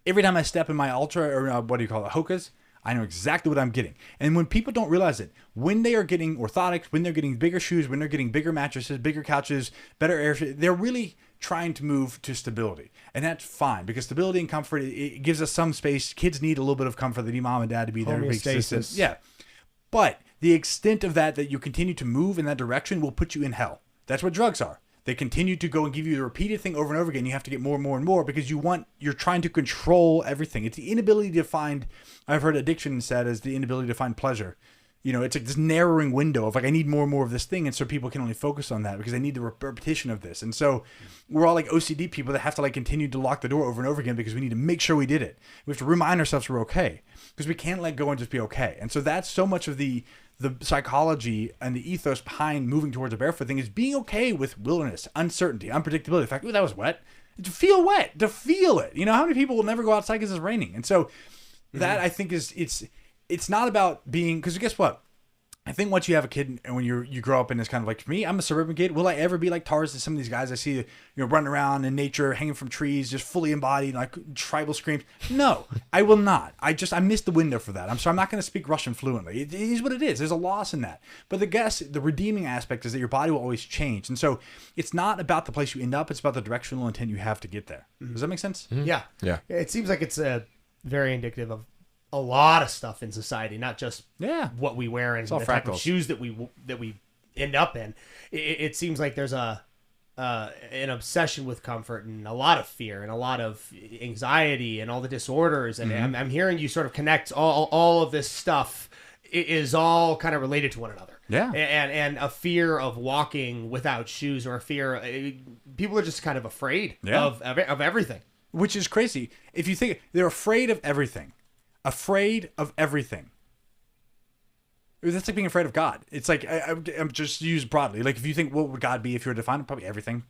every time I step in my ultra or what do you call it, Hokas, I know exactly what I'm getting. And when people don't realize it, when they are getting orthotics, when they're getting bigger shoes, when they're getting bigger mattresses, bigger couches, better air, they're really trying to move to stability. And that's fine because stability and comfort, it gives us some space. Kids need a little bit of comfort. They need mom and dad to be there. Homeostasis. Yeah. But the extent of that you continue to move in that direction will put you in hell. That's what drugs are. They continue to go and give you the repeated thing over and over again. You have to get more and more and more because you're trying to control everything. It's the inability to find, I've heard addiction said as the inability to find pleasure. You know, it's like this narrowing window of like, I need more and more of this thing. And so people can only focus on that because they need the repetition of this. And so we're all like OCD people that have to like continue to lock the door over and over again because we need to make sure we did it. We have to remind ourselves we're okay because we can't let go and just be okay. And so that's so much of the psychology and the ethos behind moving towards a barefoot thing is being okay with wilderness, uncertainty, unpredictability. The fact, ooh, that was wet. To feel wet, to feel it. You know, how many people will never go outside because it's raining? And so that I think is, it's not about being, because guess what? I think once you have a kid and when you grow up in this kind of like, for me, I'm a suburban kid. Will I ever be like Tarzan? Some of these guys I see, running around in nature, hanging from trees, just fully embodied, like tribal screams. No, I will not. I missed the window for that. I'm not going to speak Russian fluently. It is what it is. There's a loss in that. But the redeeming aspect is that your body will always change. And so it's not about the place you end up. It's about the directional intent you have to get there. Does that make sense? Mm-hmm. Yeah. Yeah. It seems like it's very indicative of a lot of stuff in society, not just what we wear and the type of shoes that we end up in. It seems like there's an obsession with comfort and a lot of fear and a lot of anxiety and all the disorders. And I'm hearing you sort of connect all of this stuff is all kind of related to one another. Yeah. And a fear of walking without shoes or a fear. People are just kind of afraid of everything. Which is crazy. If you think they're afraid of everything. Afraid of everything. That's like being afraid of God. It's like, I'm just used broadly. Like if you think, what would God be if you were defined? Probably everything.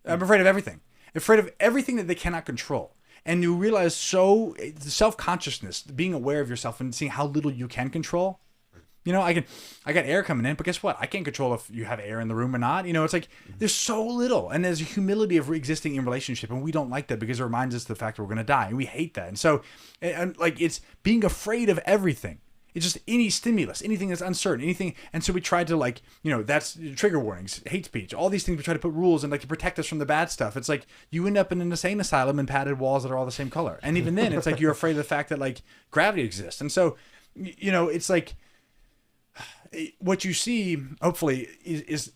I'm afraid of everything. Afraid of everything that they cannot control. And you realize self-consciousness, being aware of yourself and seeing how little you can control. I got air coming in, but guess what? I can't control if you have air in the room or not. It's like there's so little, and there's a humility of existing in relationship, and we don't like that because it reminds us of the fact that we're going to die, and we hate that. And so, like it's being afraid of everything. It's just any stimulus, anything that's uncertain, anything. And so we tried to that's trigger warnings, hate speech, all these things. We try to put rules and to protect us from the bad stuff. It's like you end up in an insane asylum and padded walls that are all the same color, and even then, it's like you're afraid of the fact that gravity exists. And so, it's like. What you see, hopefully, is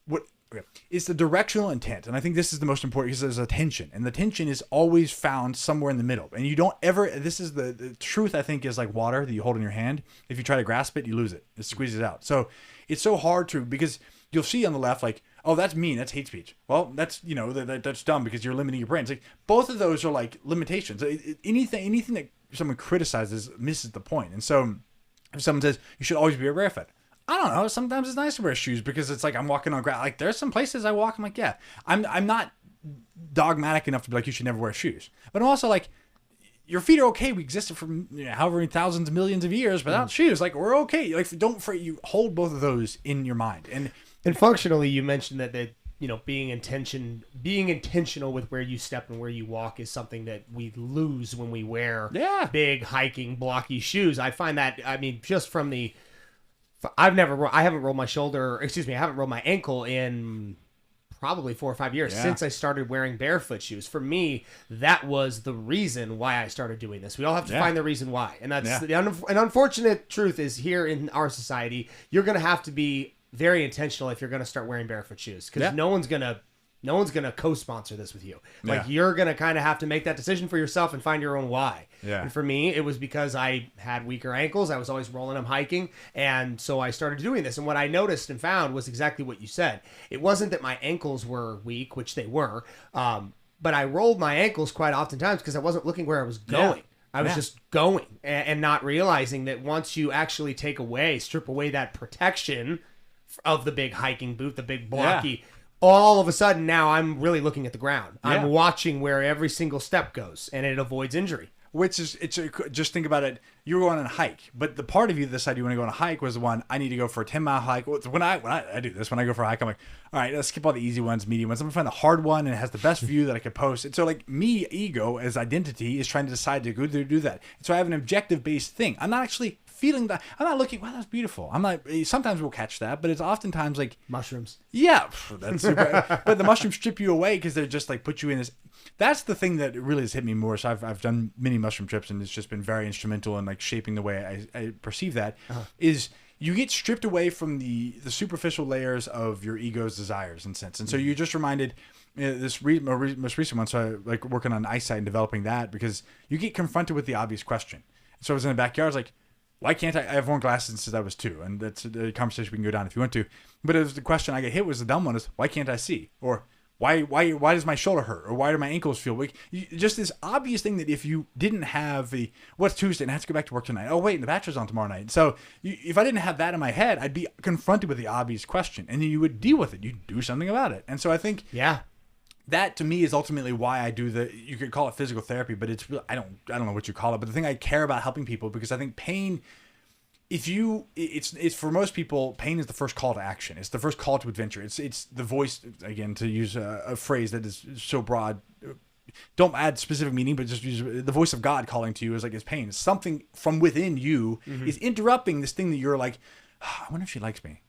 the directional intent. And I think this is the most important because there's a tension. And the tension is always found somewhere in the middle. And you don't ever, this is the truth, I think, is like water that you hold in your hand. If you try to grasp it, you lose it. It squeezes out. So it's so hard to, because you'll see on the left, oh, that's mean. That's hate speech. Well, that's, that's dumb because you're limiting your brain. It's like both of those are like limitations. Anything that someone criticizes misses the point. And so if someone says you should always be barefoot, I don't know. Sometimes it's nice to wear shoes because it's like I'm walking on grass. Like there's some places I walk. I'm like, yeah, I'm not dogmatic enough to be like you should never wear shoes. But I'm also like, your feet are okay. We existed for however many thousands, millions of years without shoes. Like we're okay. Like don't fret. You hold both of those in your mind. And functionally, you mentioned that being intentional with where you step and where you walk is something that we lose when we wear big hiking blocky shoes. I find that just from the. I haven't rolled my ankle in probably 4 or 5 years since I started wearing barefoot shoes. For me, that was the reason why I started doing this. We all have to find the reason why. And that's an unfortunate truth is here in our society, you're going to have to be very intentional if you're going to start wearing barefoot shoes because no one's going to co-sponsor this with you. You're going to kind of have to make that decision for yourself and find your own why. Yeah. And for me, it was because I had weaker ankles. I was always rolling them hiking. And so I started doing this. And what I noticed and found was exactly what you said. It wasn't that my ankles were weak, which they were, but I rolled my ankles quite oftentimes because I wasn't looking where I was going. Yeah. I was just going and not realizing that once you actually strip away that protection of the big hiking boot, the big blocky, all of a sudden now I'm really looking at the ground. I'm watching where every single step goes and it avoids injury. which is just think about it. You're going on a hike, but the part of you that decided you want to go on a hike was the one, I need to go for a 10-mile hike. When I do this, when I go for a hike, I'm like, all right, let's skip all the easy ones, medium ones. I'm gonna find the hard one and it has the best view that I could post. And so like me, ego as identity is trying to decide to go do that. And so I have an objective based thing. I'm not actually feeling that. I'm not looking, wow, that's beautiful. I'm not, sometimes we'll catch that, but it's oftentimes like mushrooms. Yeah, that's super. But the mushrooms strip you away because they're just like put you in this. That's the thing that really has hit me more. So I've done many mushroom trips, and it's just been very instrumental in like shaping the way I perceive that. Is you get stripped away from the superficial layers of your ego's desires and sense, and so you're just reminded. This most recent one, so I like working on eyesight and developing that because you get confronted with the obvious question. So I was in the backyard, I was like, why can't I have worn glasses since I was 2? And that's a conversation we can go down if you want to. But it was the question I get hit was the dumb one is, why can't I see? Or why does my shoulder hurt? Or why do my ankles feel weak? Just this obvious thing that if you didn't have what's Tuesday and I have to go back to work tonight. Oh, wait, and the bachelor's on tomorrow night. So if I didn't have that in my head, I'd be confronted with the obvious question. And then you would deal with it. You'd do something about it. And so I think... Yeah. That to me is ultimately why I do you could call it physical therapy, but it's really, I don't know what you call it, but the thing I care about helping people because I think pain, it's for most people, pain is the first call to action. It's the first call to adventure. It's the voice, again, to use a phrase that is so broad, don't add specific meaning, but just use the voice of God calling to you is like it's pain. It's something from within you is interrupting this thing that you're like, oh, I wonder if she likes me.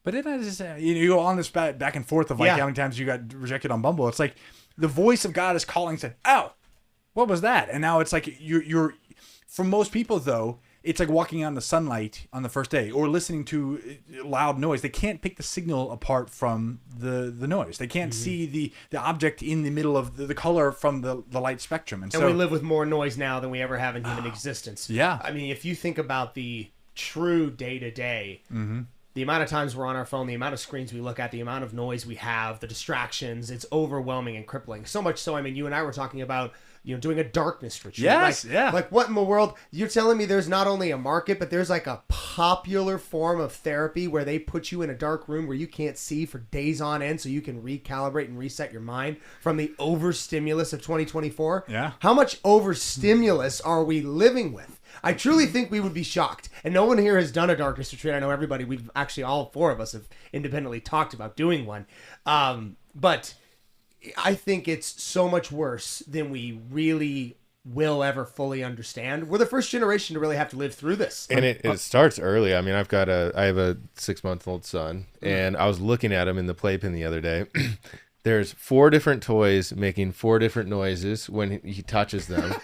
But then I just, you go on this back and forth of like how many times you got rejected on Bumble. It's like the voice of God is calling, said, "Ow, what was that?" And now it's like you're. For most people though, it's like walking out in the sunlight on the first day or listening to loud noise. They can't pick the signal apart from the noise. They can't see the object in the middle of the color from the light spectrum. And so we live with more noise now than we ever have in human existence. Yeah, I mean, if you think about the true day to day. The amount of times we're on our phone, the amount of screens we look at, the amount of noise we have, the distractions, it's overwhelming and crippling. So much so, I mean, you and I were talking about, doing a darkness retreat. Yes, Like what in the world? You're telling me there's not only a market, but there's like a popular form of therapy where they put you in a dark room where you can't see for days on end so you can recalibrate and reset your mind from the overstimulus of 2024? Yeah. How much overstimulus are we living with? I truly think we would be shocked. And no one here has done a darkness retreat. I know everybody, we've actually, all 4 of us have independently talked about doing one. But I think it's so much worse than we really will ever fully understand. We're the first generation to really have to live through this. And it starts early. I mean, I have a 6-month-old son, and I was looking at him in the playpen the other day. There's 4 different toys making 4 different noises when he touches them.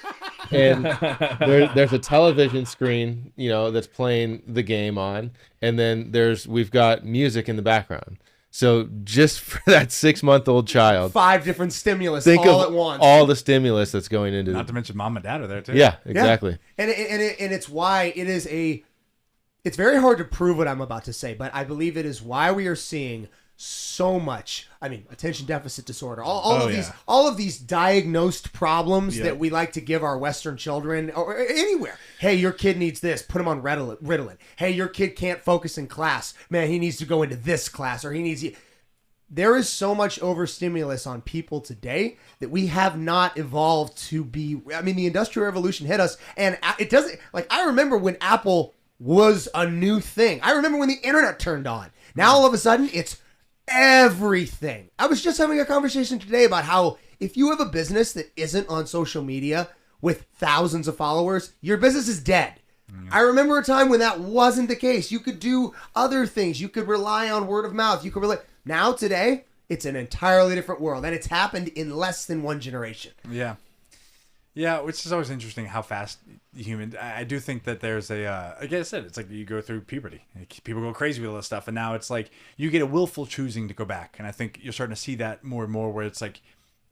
And there's a television screen, that's playing the game on, and then we've got music in the background. So just for that 6-month-old child, 5 different stimulus think all of at once. all the stimulus that's going into. Not to mention mom and dad are there too. Yeah, exactly. Yeah. And it's why it is it's very hard to prove what I'm about to say, but I believe it is why we are seeing so much. I mean, attention deficit disorder, all of these diagnosed problems that we like to give our Western children or anywhere. Hey, your kid needs this. Put him on Ritalin. Hey, your kid can't focus in class. Man, he needs to go into this class, or he needs. There is so much overstimulus on people today that we have not evolved to be. I mean, the Industrial Revolution hit us, and it doesn't. Like, I remember when Apple was a new thing. I remember when the internet turned on. Now all of a sudden, it's everything. I was just having a conversation today about how if you have a business that isn't on social media with thousands of followers, your business is dead. I remember a time when that wasn't the case. You could do other things. You could rely on word of mouth. You could Now today, it's an entirely different world, and it's happened in less than 1 generation. Yeah. Yeah, which is always interesting how fast human. I do think that there's like I said, it's like you go through puberty. People go crazy with all this stuff, and now it's like you get a willful choosing to go back. And I think you're starting to see that more and more, where it's like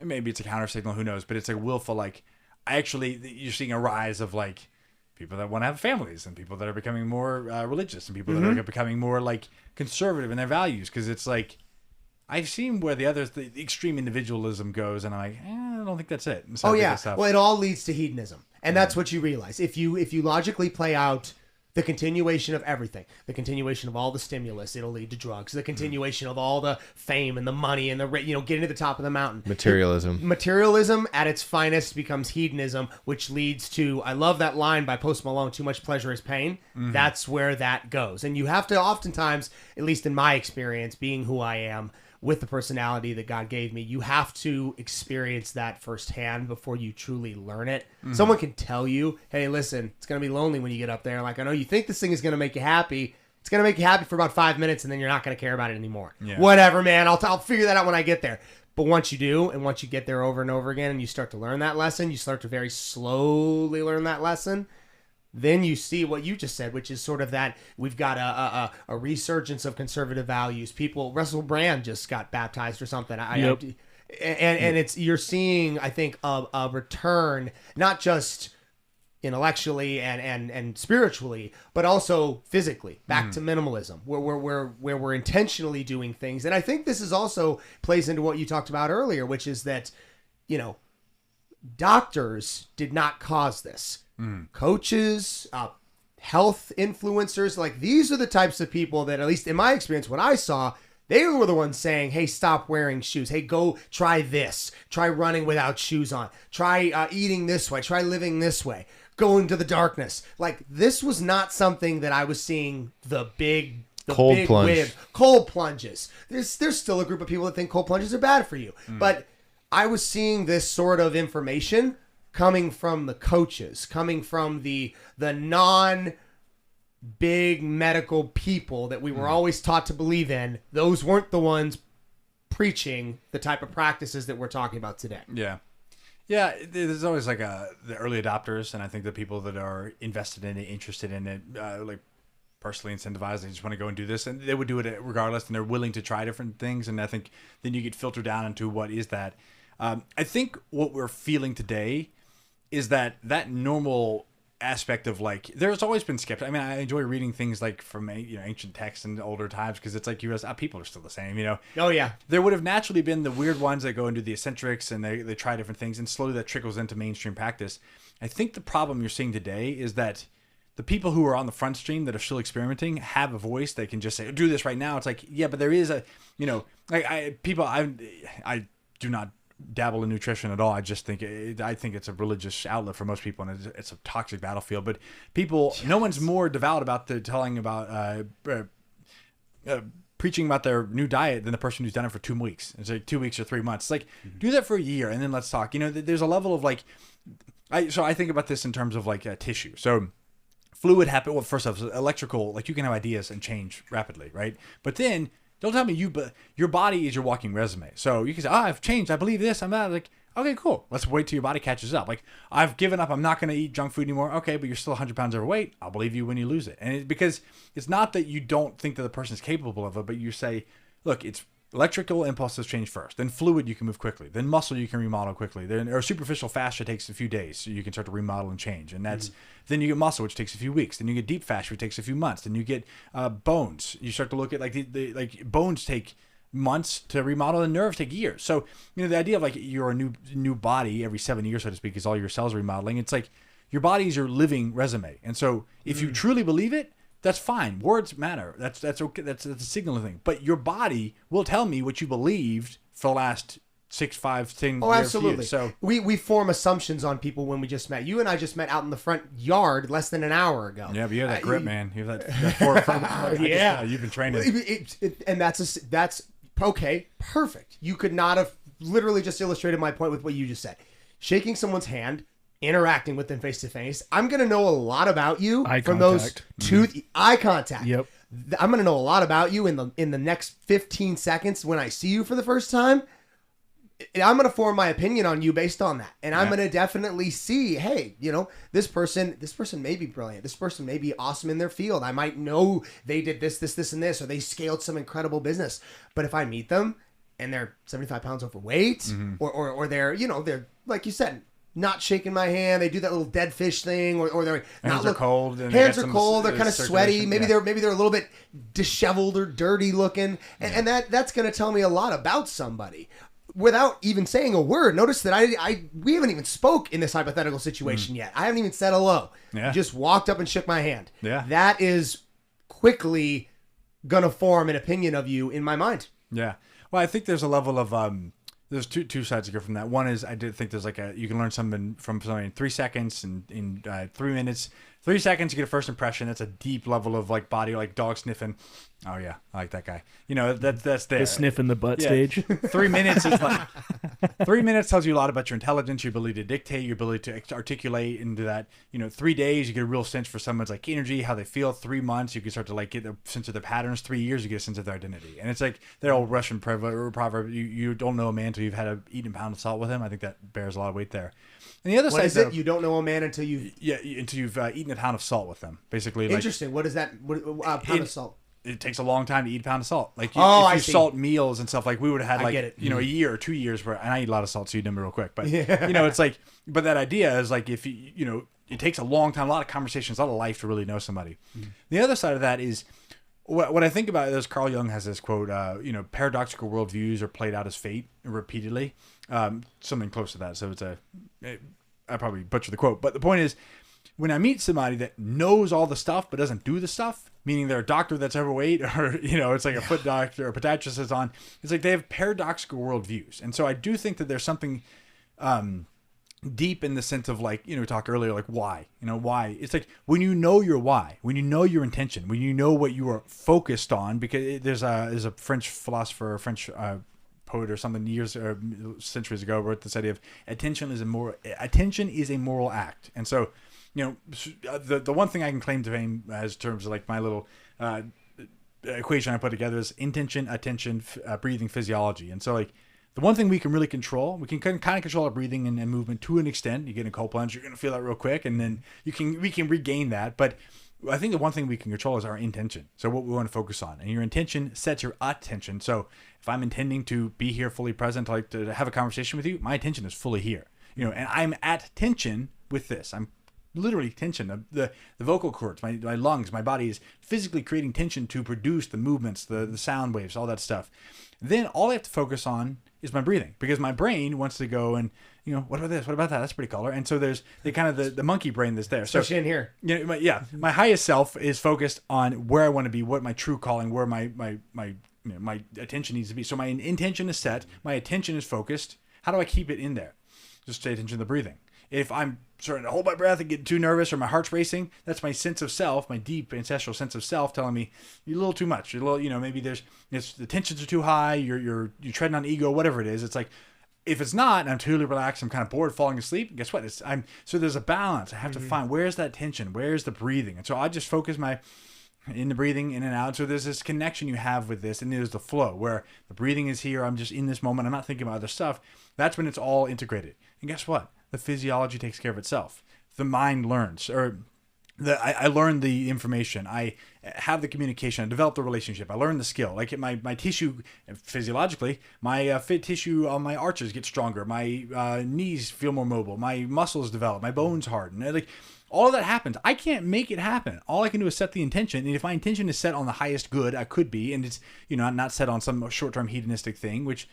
maybe it's a counter signal, who knows? But it's like willful. Like you're seeing a rise of like people that want to have families, and people that are becoming more religious, and people that are becoming more like conservative in their values, because it's like. I've seen where the extreme individualism goes, and I'm like, I don't think that's it. So well, it all leads to hedonism, and that's what you realize. If you logically play out The continuation of everything, the continuation of all the stimulus, it'll lead to drugs. The continuation of all the fame and the money and the getting to the top of the mountain. Materialism at its finest becomes hedonism, which leads to, I love that line by Post Malone, too much pleasure is pain. That's where that goes. And you have to oftentimes, at least in my experience, being who I am, with the personality that God gave me, you have to experience that firsthand before you truly learn it. Someone can tell you, hey, listen, it's going to be lonely when you get up there. Like, I know you think this thing is going to make you happy. It's going to make you happy for about 5 minutes, and then you're not going to care about it anymore. Yeah. Whatever, man. I'll figure that out when I get there. But once you do, and once you get there over and over again, and you start to learn that lesson, you start to very slowly learn that lesson, then you see what you just said, which is sort of that we've got a resurgence of conservative values. Russell Brand just got baptized or something. And it's, you're seeing, I think, a return, not just intellectually and spiritually, but also physically, back to minimalism, where we're intentionally doing things. And I think this is also plays into what you talked about earlier, which is that, doctors did not cause this. Coaches, health influencers, like these are the types of people that, at least in my experience, what I saw, they were the ones saying, hey, stop wearing shoes. Hey, go try this. Try running without shoes on. Try eating this way. Try living this way. Go into the darkness. Like, this was not something that I was seeing the big cold plunges. There's still a group of people that think cold plunges are bad for you. But I was seeing this sort of information coming from the coaches, coming from the non-big medical people that we were always taught to believe in. Those weren't the ones preaching the type of practices that we're talking about today. Yeah. There's always like the early adopters, and I think the people that are invested in it, interested in it, like personally incentivized, they just want to go and do this, and they would do it regardless, and they're willing to try different things. And I think then you get filtered down into what is that. I think what we're feeling today is that normal aspect of, like, there's always been skeptics. I mean, I enjoy reading things like from ancient texts and older times, because it's like people are still the same, Oh yeah, there would have naturally been the weird ones that go into the eccentrics and they try different things, and slowly that trickles into mainstream practice. I think the problem you're seeing today is that the people who are on the front stream that are still experimenting have a voice. They can just say, do this right now. It's like, yeah, but there is I do not dabble in nutrition at all. I just think it's a religious outlet for most people, and it's a toxic battlefield. But people, no one's more devout about telling about preaching about their new diet than the person who's done it for 2 weeks. It's like 2 weeks or 3 months. It's like, do that for a year and then let's talk. There's a level of like, so I think about this in terms of like tissue. So fluid happen. Well, first off, electrical, like you can have ideas and change rapidly, right? But then don't tell me but your body is your walking resume. So you can say, I've changed. I believe this. I'm not. Like, okay, cool. Let's wait till your body catches up. Like, I've given up. I'm not going to eat junk food anymore. Okay, but you're still 100 pounds overweight. I'll believe you when you lose it. And because it's not that you don't think that the person is capable of it, but you say, look, it's electrical impulses change first. Then fluid, you can move quickly. Then muscle, you can remodel quickly. Then or superficial fascia takes a few days, so you can start to remodel and change. And that's then you get muscle, which takes a few weeks. Then you get deep fascia, which takes a few months. Then you get bones. You start to look at like the bones take months to remodel, and nerves take years. So the idea of like you're a new body every 7 years, so to speak, is all your cells remodeling. It's like your body is your living resume. And so if you truly believe it, that's fine. Words matter. That's okay. That's a signaling thing. But your body will tell me what you believed for the last 6, 5, 10 years. Oh, absolutely. So we form assumptions on people when we just met. You and I just met out in the front yard less than an hour ago. Yeah, but you have that grip, man. You have that forward. Yeah, you've been training. And that's okay. Perfect. You could not have literally just illustrated my point with what you just said. Shaking someone's hand, interacting with them face to face. I'm going to know a lot about you from those eye contact. Yep. I'm going to know a lot about you in the next 15 seconds when I see you for the first time. I'm going to form my opinion on you based on that. And I'm going to definitely see, hey, this person may be brilliant. This person may be awesome in their field. I might know they did this, and this, or they scaled some incredible business. But if I meet them and they're 75 pounds overweight, or they're, they're, like you said, not shaking my hand, they do that little dead fish thing, or they're hands are cold. Hands are cold. They're kind of sweaty. Maybe they're a little bit disheveled or dirty looking, and that's going to tell me a lot about somebody. without even saying a word, notice that we haven't even spoke in this hypothetical situation yet. I haven't even said hello. Yeah. Just walked up and shook my hand. Yeah. That is quickly gonna form an opinion of you in my mind. Yeah. Well, I think there's a level of there's two sides to go from that. One is I did think there's like you can learn something from somebody in 3 seconds and in 3 minutes. 3 seconds, you get a first impression. That's a deep level of like body, like dog sniffing. Oh yeah, I like that guy. You know, that's there. The sniff in the butt stage. 3 minutes is like 3 minutes tells you a lot about your intelligence, your ability to dictate, your ability to articulate into that. 3 days, you get a real sense for someone's like energy, how they feel. 3 months, you can start to like get a sense of their patterns. 3 years, you get a sense of their identity. And it's like their old Russian proverb, you don't know a man until you've had eaten a pound of salt with him. I think that bears a lot of weight there. And the other What side is it? You don't know a man until you've... Yeah, until you've eaten a pound of salt with them. Basically, like, Interesting. What is that? Pound of salt. it takes a long time to eat a pound of salt. Like I if you see. salt meals and stuff, like we would have had I get it. a year or 2 years where, and I eat a lot of salt, so you know me real quick. But Yeah. it's like, but that idea is like if it takes a long time, a lot of conversations, a lot of life to really know somebody. The other side of that is what I think about is Carl Jung has this quote, paradoxical worldviews are played out as fate repeatedly. Something close to that. So I probably butchered the quote, but the point is, when I meet somebody that knows all the stuff but doesn't do the stuff, meaning they're a doctor that's overweight, or it's like a foot doctor or a podiatrist is on, it's like they have paradoxical worldviews. And so I do think that there's something deep in the sense of like, we talked earlier, like why, why. It's like when you know your why, when you know your intention, when you know what you are focused on, because there's a French philosopher, a French poet or something years or centuries ago wrote this idea of attention is a moral act. And so, the one thing I can claim to fame as terms of like my little equation I put together is intention, attention, breathing, physiology. And so like the one thing we can really control, we can kind of control our breathing and movement to an extent. You get in a cold plunge, you're going to feel that real quick, and then we can regain that. But I think the one thing we can control is our intention. So what we want to focus on, and your intention sets your attention. So if I'm intending to be here fully present, like to have a conversation with you, my attention is fully here, and I'm at tension with this. I'm literally tension. The vocal cords, my lungs, my body is physically creating tension to produce the movements, the sound waves, all that stuff. Then all I have to focus on is my breathing, because my brain wants to go and, what about this? What about that? That's pretty color. And so there's the monkey brain that's there. Especially in here. My highest self is focused on where I want to be, what my true calling, where my attention needs to be. So my intention is set, my attention is focused. How do I keep it in there? Just pay attention to the breathing. If I'm starting to hold my breath and get too nervous or my heart's racing, that's my sense of self, my deep ancestral sense of self telling me you're a little too much. You're a little, maybe the tensions are too high. You're treading on ego, whatever it is. It's like, if it's not, and I'm totally relaxed, I'm kind of bored, falling asleep. Guess what? So there's a balance. I have to find where's that tension, where's the breathing, and so I just focus in the breathing in and out. So there's this connection you have with this, and there's the flow where the breathing is here. I'm just in this moment. I'm not thinking about other stuff. That's when it's all integrated. And guess what? The physiology takes care of itself. The mind learns, I learn the information. I have the communication. I develop the relationship. I learn the skill. Like my tissue, physiologically, my fit tissue on my arches get stronger. My knees feel more mobile. My muscles develop. My bones harden. Like all of that happens. I can't make it happen. All I can do is set the intention. And if my intention is set on the highest good I could be, and it's not set on some short-term hedonistic thing, which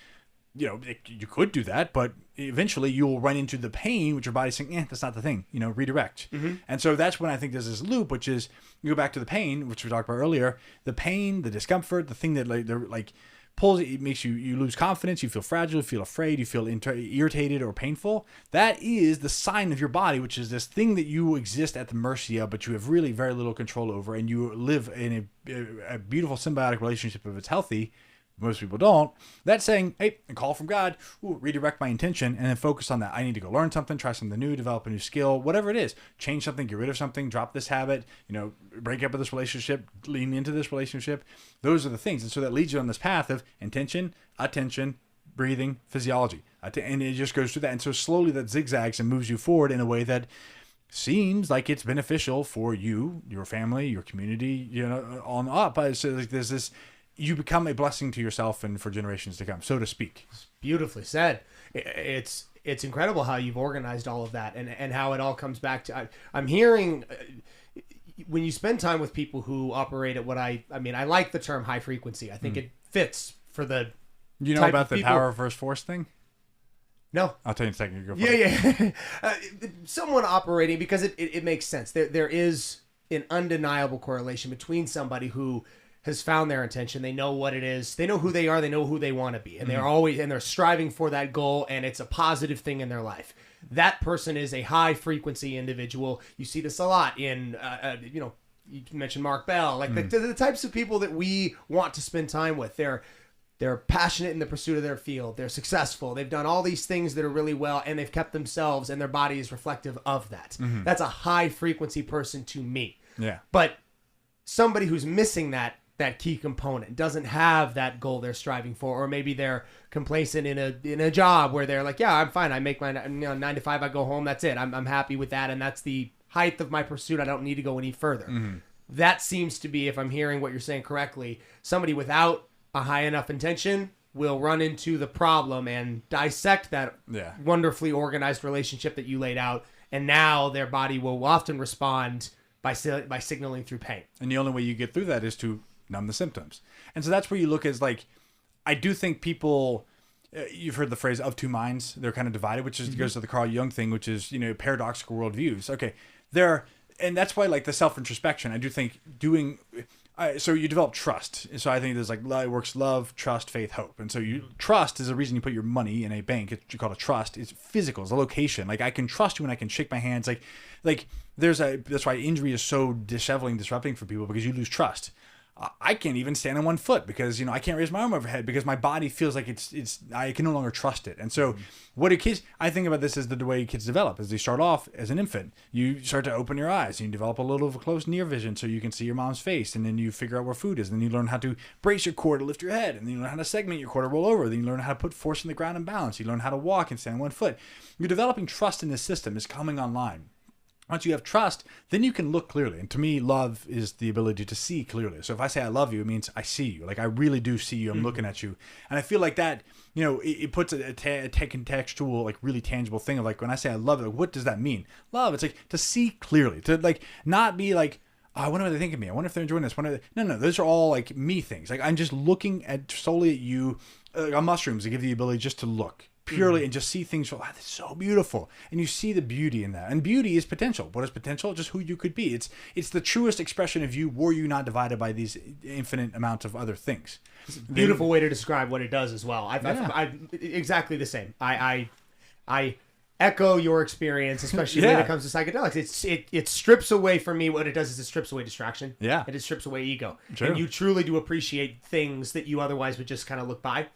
you could do that, but eventually you'll run into the pain, which your body's saying, that's not the thing, redirect. And so that's when I think there's this loop, which is, you go back to the pain, which we talked about earlier, the pain, the discomfort, the thing that pulls it makes you lose confidence, you feel fragile, you feel afraid, you feel irritated or painful. That is the sign of your body, which is this thing that you exist at the mercy of, but you have really very little control over, and you live in a beautiful symbiotic relationship if it's healthy. Most people don't. That's saying, hey, a call from God, redirect my intention, and then focus on that. I need to go learn something, try something new, develop a new skill, whatever it is. Change something, get rid of something, drop this habit, break up with this relationship, lean into this relationship. Those are the things. And so that leads you on this path of intention, attention, breathing, physiology. And it just goes through that. And so slowly that zigzags and moves you forward in a way that seems like it's beneficial for you, your family, your community, on up. So like there's this... You become a blessing to yourself and for generations to come, so to speak. Beautifully said. It's incredible how you've organized all of that and how it all comes back to. I'm hearing when you spend time with people who operate at what I like the term high frequency. I think it fits for the You know type about of the people. power versus force thing? No. I'll tell you in a second. Go for it. Yeah. Someone operating, because it makes sense. There is an undeniable correlation between somebody who has found their intention. They know what it is. They know who they are. They know who they want to be, and they're striving for that goal, and it's a positive thing in their life. That person is a high frequency individual. You see this a lot in, you mentioned Mark Bell, like the types of people that we want to spend time with. They're passionate in the pursuit of their field. They're successful. They've done all these things that are really well, and they've kept themselves, and their body is reflective of that. That's a high frequency person to me. Yeah. But somebody who's missing that key component, doesn't have that goal they're striving for, or maybe they're complacent in a job where they're like, yeah, I'm fine. I make my 9 to 5. I go home. That's it. I'm happy with that, and that's the height of my pursuit. I don't need to go any further. That seems to be, if I'm hearing what you're saying correctly, somebody without a high enough intention will run into the problem and dissect that wonderfully organized relationship that you laid out, and now their body will often respond by signaling through pain. And the only way you get through that is to numb the symptoms. And so that's where you look as like, I do think people, you've heard the phrase of two minds, they're kind of divided, which is goes to the Carl Jung thing, which is, paradoxical worldviews. Okay. And that's why, like, the self-introspection, I do think so you develop trust. So I think there's like, it works love, trust, faith, hope. And so trust is the reason you put your money in a bank. It's you call it trust. It's physical. It's a location. Like, I can trust you and I can shake my hands. Like that's why injury is so disrupting for people, because you lose trust. I can't even stand on one foot because, I can't raise my arm overhead because my body feels like I can no longer trust it. And so what do kids, I think about this as the way kids develop. As they start off as an infant, you start to open your eyes and you develop a little of a close near vision so you can see your mom's face, and then you figure out where food is. And then you learn how to brace your core to lift your head, and then you learn how to segment your core to roll over. Then you learn how to put force in the ground and balance. You learn how to walk and stand on one foot. You're developing trust in this system is coming online. Once you have trust, then you can look clearly. And to me, love is the ability to see clearly. So if I say I love you, it means I see you. Like, I really do see you. I'm looking at you. And I feel like that, it puts a contextual, like, really tangible thing of, like, when I say I love you, like, what does that mean? Love, it's like to see clearly. To, like, not be like, oh, I wonder what they think of me. I wonder if they're enjoying this. No, those are all, like, me things. Like, I'm just looking solely at you. On mushrooms, they give you the ability just to look purely and just see things. Oh, that's so beautiful, and you see the beauty in that. And beauty is potential. What is potential? Just who you could be. It's the truest expression of you, were you not divided by these infinite amounts of other things. It's a beautiful way to describe what it does as well. I'm exactly the same. I echo your experience, especially when it comes to psychedelics. It strips away from me. What it does is it strips away distraction. Yeah, it strips away ego. True. And you truly do appreciate things that you otherwise would just kind of look by.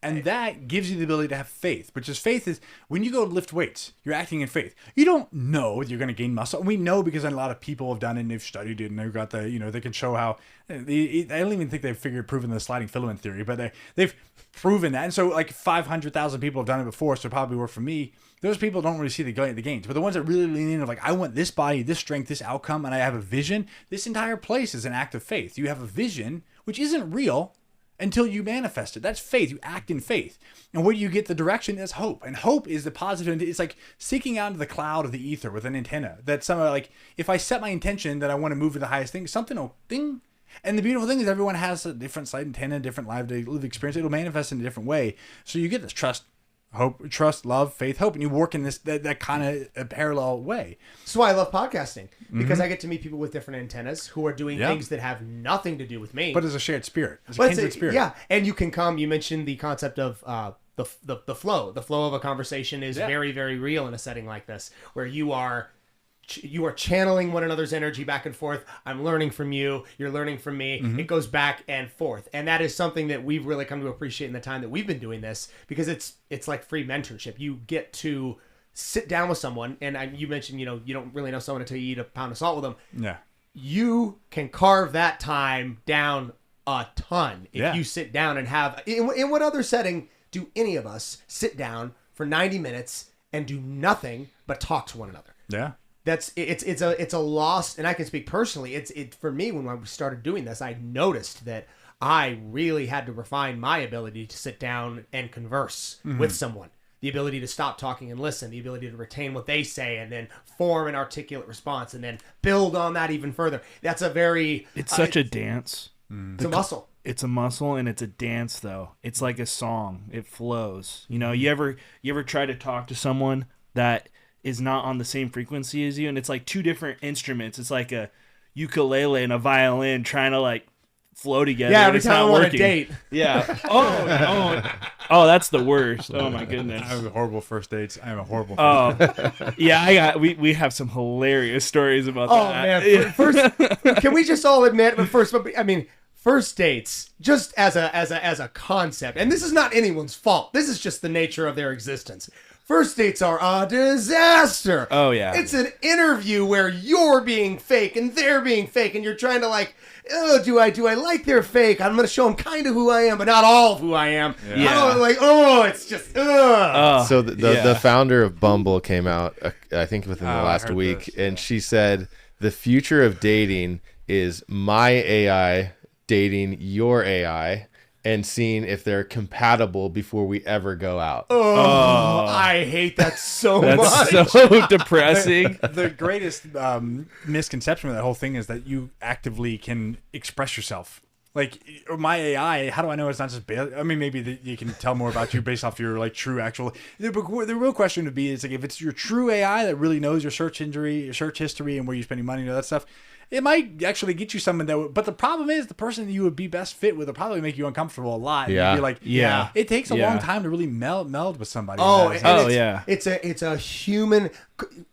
And that gives you the ability to have faith, which is faith is when you go lift weights, you're acting in faith. You don't know you're going to gain muscle. We know because a lot of people have done it and they've studied it and they've got they can show how. I don't even think they've proven the sliding filament theory, but they've proven that. And so like 500,000 people have done it before, so it probably worked for me. Those people don't really see the gains. But the ones that really lean in of like, I want this body, this strength, this outcome, and I have a vision. This entire place is an act of faith. You have a vision, which isn't real until you manifest it. That's faith. You act in faith. And where you get the direction is hope. And hope is the positive. It's like seeking out into the cloud of the ether with an antenna. That's somehow like, if I set my intention that I want to move to the highest thing, something will ding. And the beautiful thing is everyone has a different slight antenna, different live experience. It'll manifest in a different way. So you get this trust, love, faith, hope, and you work in this that kind of a parallel way. That's why I love podcasting, because I get to meet people with different antennas who are doing things that have nothing to do with me. But it's a shared spirit. It's a kindred spirit. Yeah, and you can come. You mentioned the concept of the flow. The flow of a conversation is very, very real in a setting like this, where you are channeling one another's energy back and forth. I'm learning from you. You're learning from me. It goes back and forth. And that is something that we've really come to appreciate in the time that we've been doing this, because it's like free mentorship. You get to sit down with someone, and you mentioned, you don't really know someone until you eat a pound of salt with them. Yeah. You can carve that time down a ton if you sit down and have, in what other setting do any of us sit down for 90 minutes and do nothing but talk to one another? Yeah. It's a loss, and I can speak personally. For me, when I started doing this, I noticed that I really had to refine my ability to sit down and converse with someone. The ability to stop talking and listen, the ability to retain what they say and then form an articulate response and then build on that even further. That's a very... It's such a dance. It's a muscle. it's a muscle and it's a dance though. It's like a song. It flows. You know, you ever try to talk to someone that is not on the same frequency as you, and it's like two different instruments. It's like a ukulele and a violin trying to like flow together. Yeah, and every it's time not I want working. a date. Yeah. Oh, that's the worst. Oh my goodness. I have horrible first dates. I have a horrible. Yeah, we have some hilarious stories about Oh that. man, first, can we just all admit? But first, I mean, first dates, just as a concept, and this is not anyone's fault. This is just the nature of their existence. First dates are a disaster. Oh, yeah. It's an interview where you're being fake and they're being fake, and you're trying to like, oh, do I like their fake? I'm going to show them kind of who I am, but not all of who I am. Yeah. I don't like, it's just, ugh. So the founder of Bumble came out, I think within the I last heard week, this, and she said the future of dating is my AI dating your AI and seeing if they're compatible before we ever go out. I hate that so much. That's so depressing. The greatest misconception of that whole thing is that you actively can express yourself. Like my AI, how do I know it's not just? I mean, maybe you can tell more about you based off your like true actual. The real question would be is like if it's your true AI that really knows your search history, and where you're spending money and all that stuff. It might actually get you someone that would, but the problem is the person that you would be best fit with will probably make you uncomfortable a lot. Yeah. You'd be like, Yeah. it takes a Yeah. long time to really meld with somebody. It's a human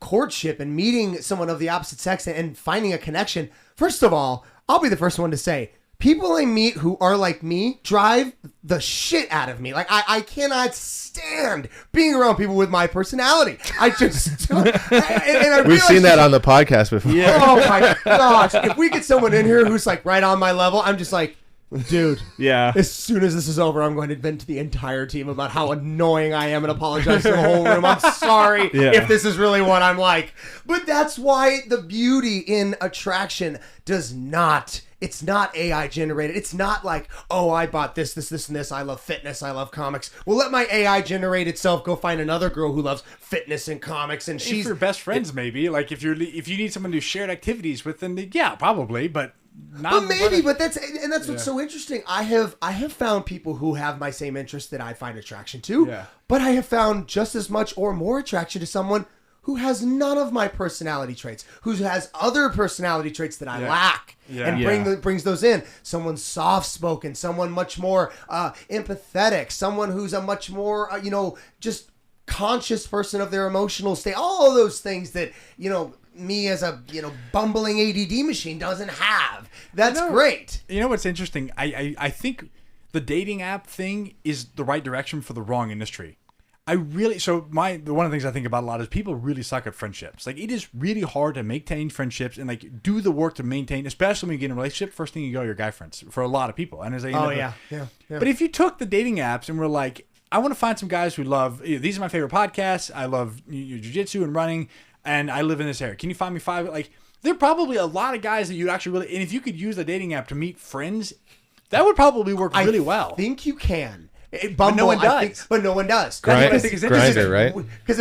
courtship and meeting someone of the opposite sex and finding a connection. First of all, I'll be the first one to say, people I meet who are like me drive the shit out of me. Like I cannot stand being around people with my personality. I just We've seen that on the podcast before. Yeah. Oh my gosh! If we get someone in here who's like right on my level, I'm just like, dude. Yeah. As soon as this is over, I'm going to vent to the entire team about how annoying I am and apologize to the whole room. I'm sorry if this is really what I'm like. But that's why the beauty in attraction does not. It's not AI generated. It's not like, oh, I bought this, and this. I love fitness. I love comics. Well, let my AI generate itself go find another girl who loves fitness and comics, and she's for your best friends, maybe. Like if you need someone to do shared activities with, then yeah, probably, but not. But that's what's so interesting. I have found people who have my same interests that I find attraction to. Yeah. But I have found just as much or more attraction to someone who has none of my personality traits, who has other personality traits that I lack, and brings those in. Someone soft-spoken, someone much more empathetic, someone who's a much more, just conscious person of their emotional state. All of those things that, me as a, bumbling ADD machine doesn't have. That's great. You know what's interesting? I think the dating app thing is the right direction for the wrong industry. One of the things I think about a lot is people really suck at friendships. Like it is really hard to maintain friendships and like do the work to maintain, especially when you get in a relationship. First thing you go, your guy friends for a lot of people. And Yeah. But if you took the dating apps and were like, I want to find some guys who love, these are my favorite podcasts. I love jiu-jitsu and running, and I live in this area. Can you find me 5? Like there are probably a lot of guys that you'd actually really, and if you could use the dating app to meet friends, that would probably work really well. I think you can. Bumble, but no one does. But no one does. That's what I think is interesting. Grindr, right? Because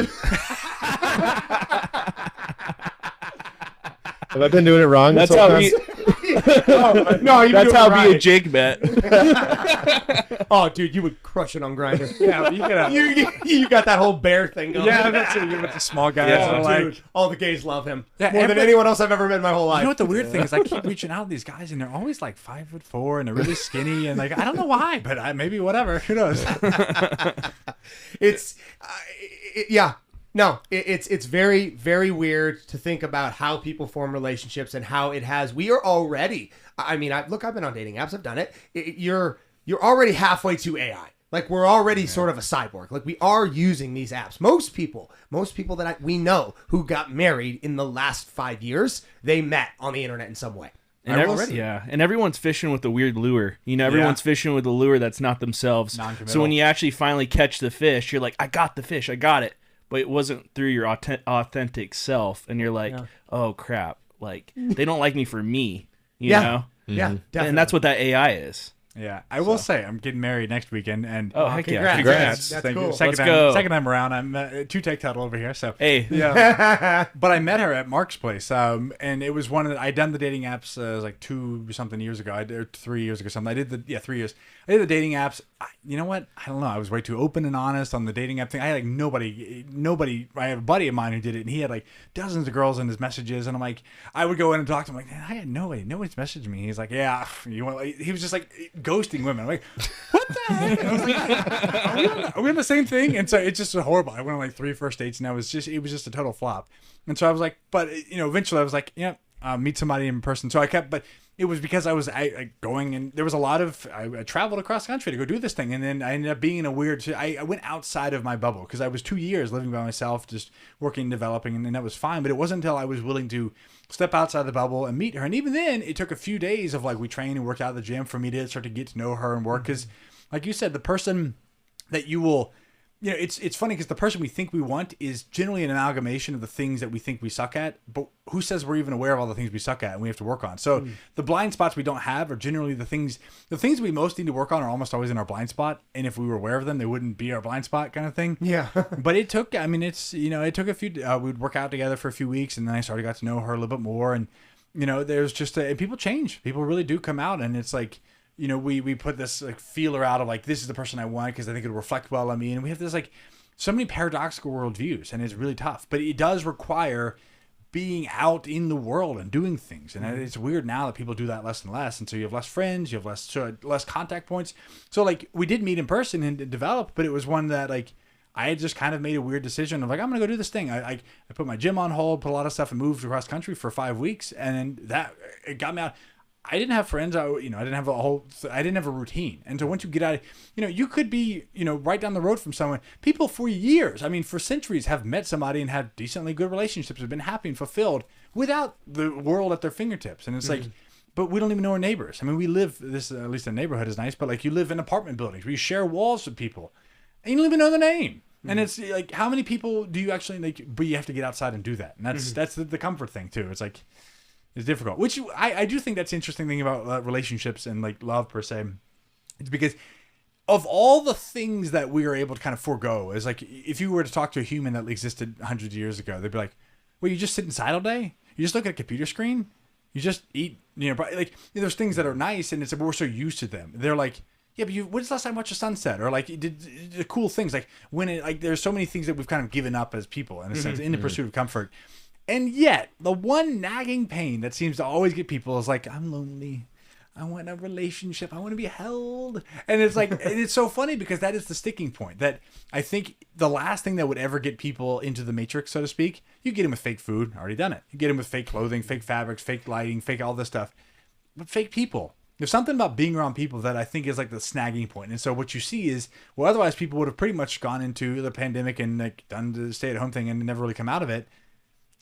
Have I been doing it wrong? That's how we. That's how be a Jake bet. Oh, dude, you would crush it on Grindr. Yeah, you could. You got that whole bear thing going. Yeah, that's it. You're with the small guys. Yeah, Dude. dude. All the gays love him Yeah, more than anyone else I've ever met in my whole life. You know what the weird thing is? I keep reaching out to these guys, and they're always like 5'4", and they're really skinny, and like I don't know why, but maybe whatever. Who knows? It's it's very, very weird to think about how people form relationships and how it has. We are already. I mean, I've been on dating apps. I've done it. You're already halfway to AI. Like we're already sort of a cyborg. Like we are using these apps. Most people that we know who got married in the last 5 years, they met on the internet in some way. And everyone's fishing with a weird lure. Everyone's fishing with a lure that's not themselves. Non-committal. So when you actually finally catch the fish, you're like, I got the fish, I got it. But it wasn't through your authentic self. And you're like, oh, crap. Like, they don't like me for me, you know? Yeah, definitely. And that's what that AI is. Yeah, I will say I'm getting married next weekend, and Oh, heck yeah. congrats. Congrats. That's thank cool. you. 2nd Let's time, go. 2nd time around. I'm two-take Tuttle over here. So Hey. yeah, but I met her at Mark's place, and it was one of I'd done the dating apps it was like 2 something years ago. I did 3 years ago something. I did 3 years. I did the dating apps. You know what? I don't know. I was way too open and honest on the dating app thing. I had like nobody. I have a buddy of mine who did it, and he had like dozens of girls in his messages, and I'm like, I would go in and talk to him like, man, I had nobody's messaged me. He's like, yeah, you want? Like, he was just like ghosting women. I'm like, what the heck? I was like, are we on the same thing? And so it's just horrible. I went on like 3 first dates, and it was just a total flop. And so I was like, but eventually I was like, yeah, meet somebody in person. So I kept, but it was because I was going, and there was a lot of I traveled across the country to go do this thing, and then I ended up being in a weird. I went outside of my bubble because I was 2 years living by myself, just working, developing, and that was fine. But it wasn't until I was willing to step outside the bubble and meet her, and even then, it took a few days of like we trained and worked out at the gym for me to start to get to know her and work. Because, like you said, the person that you will. It's funny because the person we think we want is generally an amalgamation of the things that we think we suck at, but who says we're even aware of all the things we suck at and we have to work on? So the blind spots we don't have are generally the things we most need to work on are almost always in our blind spot. And if we were aware of them, they wouldn't be our blind spot kind of thing. Yeah. But it took a few, we'd work out together for a few weeks, and then I got to know her a little bit more. And, there's just, and people change. People really do come out, and it's like, we put this like feeler out of like, this is the person I want because I think it'll reflect well on me. And we have this like so many paradoxical worldviews, and it's really tough, but it does require being out in the world and doing things. And it's weird now that people do that less and less. And so you have less friends, you have less contact points. So like we did meet in person and develop, but it was one that like, I had just kind of made a weird decision of like, I'm going to go do this thing. I put my gym on hold, put a lot of stuff, and moved across country for 5 weeks. And then it got me out. I didn't have friends. I didn't have I didn't have a routine. And so once you get out, you could be, right down the road from someone. People for years, for centuries, have met somebody and had decently good relationships, have been happy and fulfilled without the world at their fingertips. And it's like, but we don't even know our neighbors. We live this, at least the neighborhood is nice, but like you live in apartment buildings where you share walls with people and you don't even know their name. And it's like, how many people do you actually like, but you have to get outside and do that. And that's the comfort thing too. It's like, it's difficult, which I do think that's the interesting thing about relationships and like love per se. It's because of all the things that we are able to kind of forego, is like if you were to talk to a human that existed hundreds of years ago, they'd be like, well, you just sit inside all day? You just look at a computer screen? You just eat, like there's things that are nice and we're so used to them. They're like, yeah, but when's the last time you watched a sunset? Or like you did cool things like there's so many things that we've kind of given up as people in a sense in the pursuit of comfort. And yet, the one nagging pain that seems to always get people is like, I'm lonely. I want a relationship. I want to be held. And it's like, it's so funny because that is the sticking point. That I think the last thing that would ever get people into the matrix, so to speak, you get them with fake food. Already done it. You get them with fake clothing, fake fabrics, fake lighting, fake all this stuff. But fake people. There's something about being around people that I think is like the snagging point. And so what you see is, well, otherwise people would have pretty much gone into the pandemic and like done the stay-at-home thing and never really come out of it.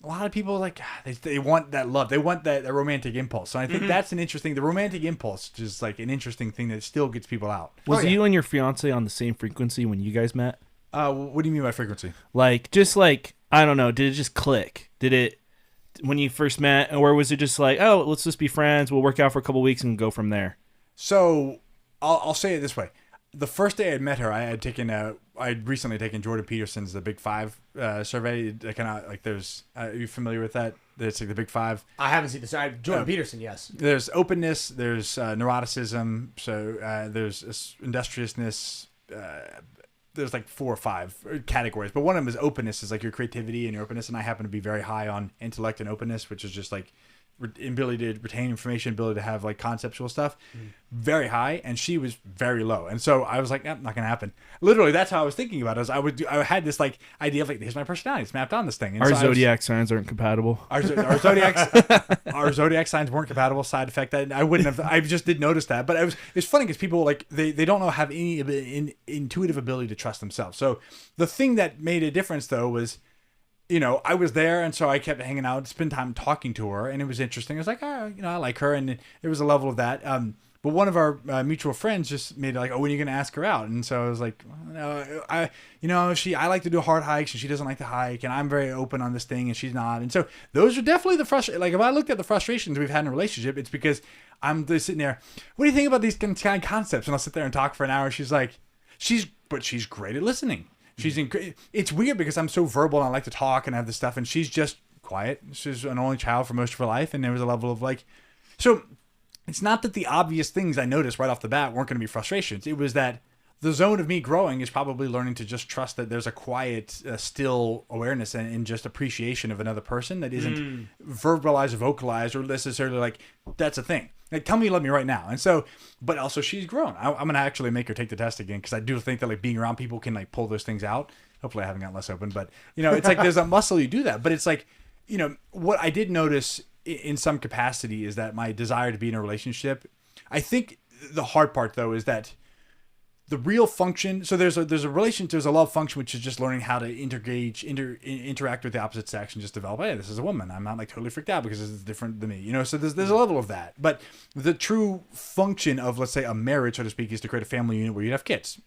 A lot of people like they want that love, they want that romantic impulse. So I think that's an interesting. The romantic impulse is like an interesting thing that still gets people out. Was you and your fiance on the same frequency when you guys met? What do you mean by frequency? Like just like I don't know. Did it just click? Did it when you first met, or was it just like, oh, let's just be friends? We'll work out for a couple weeks and go from there. So I'll say it this way. The first day I met her, I'd recently taken Jordan Peterson's The Big Five survey. Kind of like there's, are you familiar with that? It's like the Big Five. I haven't seen this. Jordan Peterson, yes. There's openness, there's neuroticism, so there's industriousness. There's like 4 or 5 categories, but one of them is openness, is like your creativity and your openness. And I happen to be very high on intellect and openness, which is just like ability to retain information, ability to have like conceptual stuff, very high, and she was very low. And so I was like, not gonna happen. Literally, that's how I was thinking about it. I had this like idea of like, here's my personality, it's mapped on this thing. And our so zodiac signs aren't compatible. Our zodiac signs weren't compatible. Side effect. I wouldn't have. I just did notice that, but it's funny because people like they don't have any intuitive ability to trust themselves. So the thing that made a difference though was, I was there, and so I kept hanging out, spend time talking to her, and it was interesting. I was like, I like her, and there was a level of that. But one of our mutual friends just made it like, oh, when are you going to ask her out? And so I was like, I like to do hard hikes, and she doesn't like to hike, and I'm very open on this thing, and she's not. And so those are definitely the frustration. Like if I looked at the frustrations we've had in a relationship, it's because I'm just sitting there, what do you think about these kind of concepts? And I'll sit there and talk for an hour. She's like, she's great at listening. It's weird because I'm so verbal and I like to talk and have this stuff, and she's just quiet. She's an only child for most of her life, and there was a level of like, so it's not that the obvious things I noticed right off the bat weren't going to be frustrations. It was that the zone of me growing is probably learning to just trust that there's a quiet, still awareness and just appreciation of another person that isn't verbalized or vocalized or necessarily like, that's a thing. Like, tell me you love me right now. And so, but also she's grown. I'm going to actually make her take the test again because I do think that like being around people can like pull those things out. Hopefully I haven't gotten less open, but you know, it's like there's a muscle you do that. But it's like, you know, what I did notice in some capacity is that my desire to be in a relationship, I think the hard part though is that the real function, so there's a love function, which is just learning how to interact with the opposite sex and just develop, hey, this is a woman. I'm not like totally freaked out because it's different than me, you know? So there's a level of that. But the true function of, let's say, a marriage, so to speak, is to create a family unit where you have kids.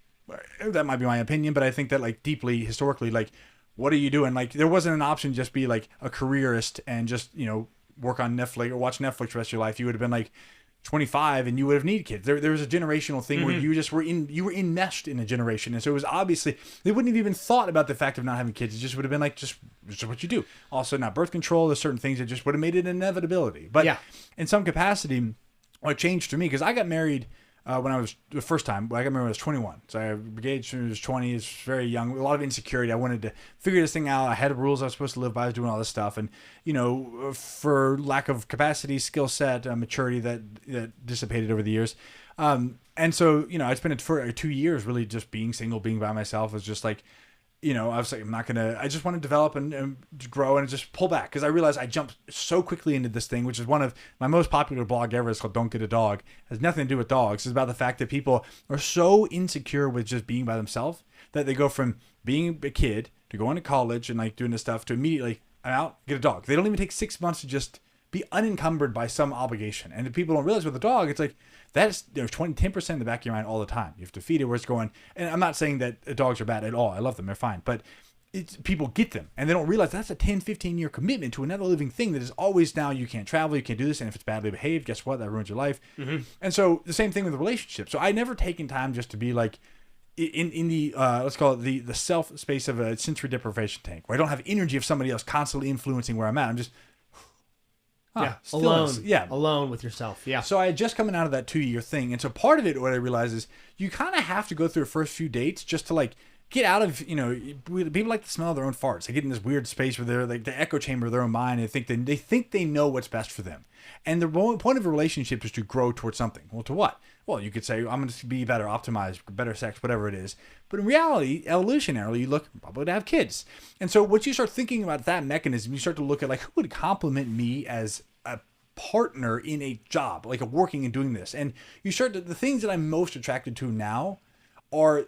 That might be my opinion, but I think that like deeply, historically, like, what are you doing? Like, there wasn't an option to just be like a careerist and just, you know, work on Netflix or watch Netflix the rest of your life. You would have been like 25 and you would have needed kids. There was a generational thing where you just were enmeshed in a generation. And so it was obviously, they wouldn't have even thought about the fact of not having kids. It just would have been like, just what you do. Also not birth control. There's certain things that just would have made it an inevitability. But in some capacity, what changed for me, because I got married when I was the first time, I got married when I was 21. So I engaged when I was 20. It's very young. A lot of insecurity. I wanted to figure this thing out. I had rules I was supposed to live by. I was doing all this stuff. And, you know, for lack of capacity, skill set, maturity that dissipated over the years. And so, you know, I spent it for 2 years really just being single, being by myself. Was just like, you know, I was like, I just want to develop and grow and just pull back. Because I realized I jumped so quickly into this thing, which is one of my most popular blog ever. It's called Don't Get a Dog. It has nothing to do with dogs. It's about the fact that people are so insecure with just being by themselves that they go from being a kid to going to college and like doing this stuff to immediately, I'm out, get a dog. They don't even take 6 months to just be unencumbered by some obligation. And if people don't realize with a dog, it's like, that's, there's 10% in the back of your mind all the time. You have to feed it where it's going. And I'm not saying that dogs are bad at all. I love them. They're fine. But people get them and they don't realize that's a 10, 15 year commitment to another living thing that is always now you can't travel, you can't do this. And if it's badly behaved, guess what? That ruins your life. And so the same thing with the relationship. So I never taken time just to be like in the, let's call it the self space of a sensory deprivation tank where I don't have energy of somebody else constantly influencing where I'm at. I'm just, alone. Yeah, alone with yourself. Yeah. So I had just coming out of that 2 year thing, and so part of it, what I realized is you kind of have to go through the first few dates just to like get out of, you know, people like the smell of their own farts. They get in this weird space where they're like the echo chamber of their own mind, and they think they know what's best for them. And the point of a relationship is to grow towards something. Well, to what? Well, you could say I'm going to be better, optimized, better sex, whatever it is. But in reality, evolutionarily, you look probably to have kids. And so once you start thinking about that mechanism, you start to look at like who would complement me as a partner in a job, like a working and doing this. And you start to, the things that I'm most attracted to now are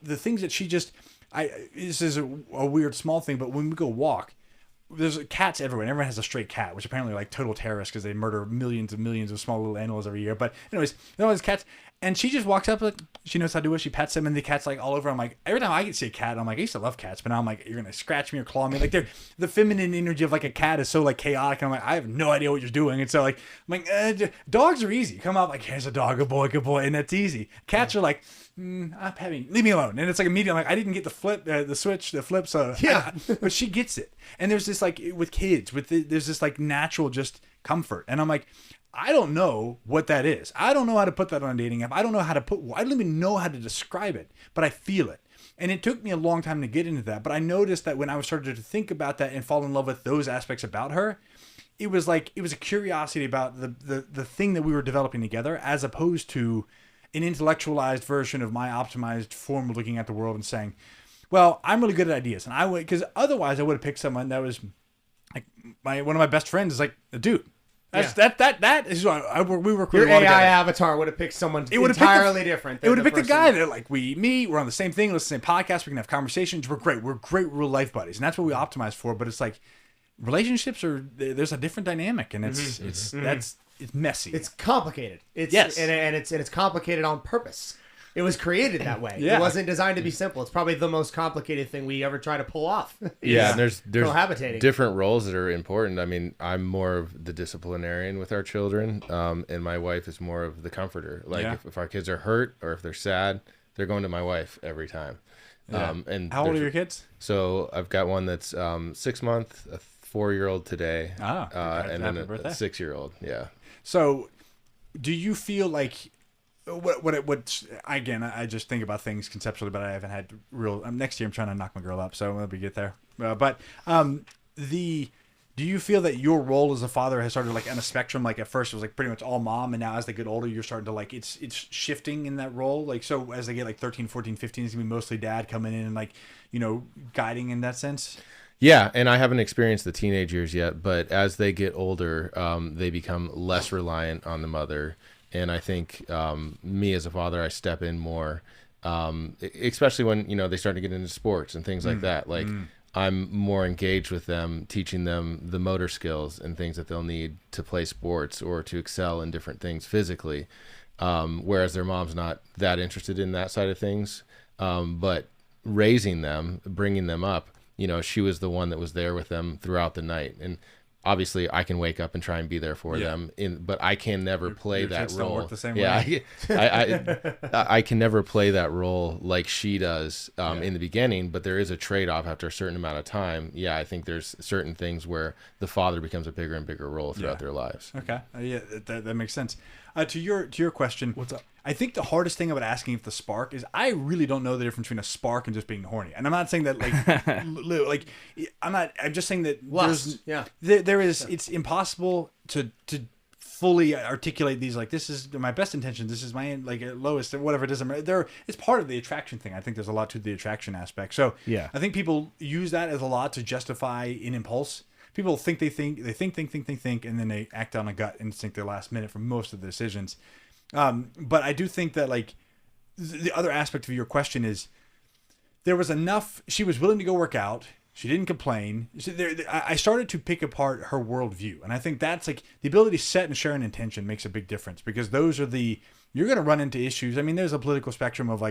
the things that she just, this is a weird small thing, but when we go walk, there's cats everywhere, and everyone has a stray cat, which apparently are like total terrorists because they murder millions and millions of small little animals every year. But anyways, there are all these cats, and she just walks up, like, she knows how to do it. She pets them, and the cat's like all over. I'm like, every time I get to see a cat, I'm like, I used to love cats, but now I'm like, you're gonna scratch me or claw me. Like, the feminine energy of like a cat is so like chaotic, and I'm like, I have no idea what you're doing. And so like, I'm like, dogs are easy. Come out like, here's a dog, good boy, and that's easy. Cats are like, I'm having, leave me alone. And it's like immediately, I'm like, I didn't get the flip, the flip. So yeah, but she gets it. And there's this like with kids, there's this like natural just comfort. And I'm like, I don't know what that is. I don't know how to put that on a dating app. I don't even know how to describe it, but I feel it. And it took me a long time to get into that. But I noticed that when I started to think about that and fall in love with those aspects about her, it was a curiosity about the thing that we were developing together, as opposed to an intellectualized version of my optimized form of looking at the world and saying, well, I'm really good at ideas. And I would, because otherwise I would have picked someone that was like one of my best friends is like a dude. That is what we were. Your AI avatar would have picked someone entirely different. It would have picked a guy that like we meet, we're on the same thing, listen to the same podcast, we can have conversations. We're great real life buddies, and that's what we optimize for. But it's like relationships there's a different dynamic, and it's messy. It's complicated. And it's complicated on purpose. It was created that way. Yeah. It wasn't designed to be simple. It's probably the most complicated thing we ever try to pull off. Yeah, and there's cohabitating. different roles that are important. I mean, I'm more of the disciplinarian with our children, and my wife is more of the comforter. Like if our kids are hurt or if they're sad, they're going to my wife every time. Yeah. And How old are your kids? So I've got one that's 6 months, a 4-year-old today, and then a 6-year-old. Yeah. So, do you feel like what again? I just think about things conceptually, but I haven't had real. Next year, I'm trying to knock my girl up, so we'll get there. Do you feel that your role as a father has started like on a spectrum? Like at first it was like pretty much all mom, and now as they get older, you're starting to like it's shifting in that role. Like so as they get like 13, 14, 15, it's gonna be mostly dad coming in and like guiding in that sense. Yeah, and I haven't experienced the teenage years yet, but as they get older, they become less reliant on the mother. And I think me as a father, I step in more, especially when they start to get into sports and things like that. Like I'm more engaged with them, teaching them the motor skills and things that they'll need to play sports or to excel in different things physically, whereas their mom's not that interested in that side of things. But raising them, bringing them up, she was the one that was there with them throughout the night. And obviously I can wake up and try and be there for them, but I can never play that role. Don't work the same way. I can never play that role like she does in the beginning, but there is a trade-off after a certain amount of time. Yeah, I think there's certain things where the father becomes a bigger and bigger role throughout their lives. Okay. That makes sense. To your question, what's up? I think the hardest thing about asking if the spark is I really don't know the difference between a spark and just being horny. And I'm not saying that I'm just saying that lust. There is it's impossible to fully articulate these like this is my best intention, this is my lowest, whatever it is. It's part of the attraction thing. I think there's a lot to the attraction aspect. So I think people use that as a lot to justify an impulse. People think, and then they act on a gut instinct their last minute for most of the decisions. But I do think that the other aspect of your question is there was enough. She was willing to go work out. She didn't complain. I started to pick apart her worldview, and I think that's the ability to set and share an intention makes a big difference because those are you're going to run into issues. I mean, there's a political spectrum of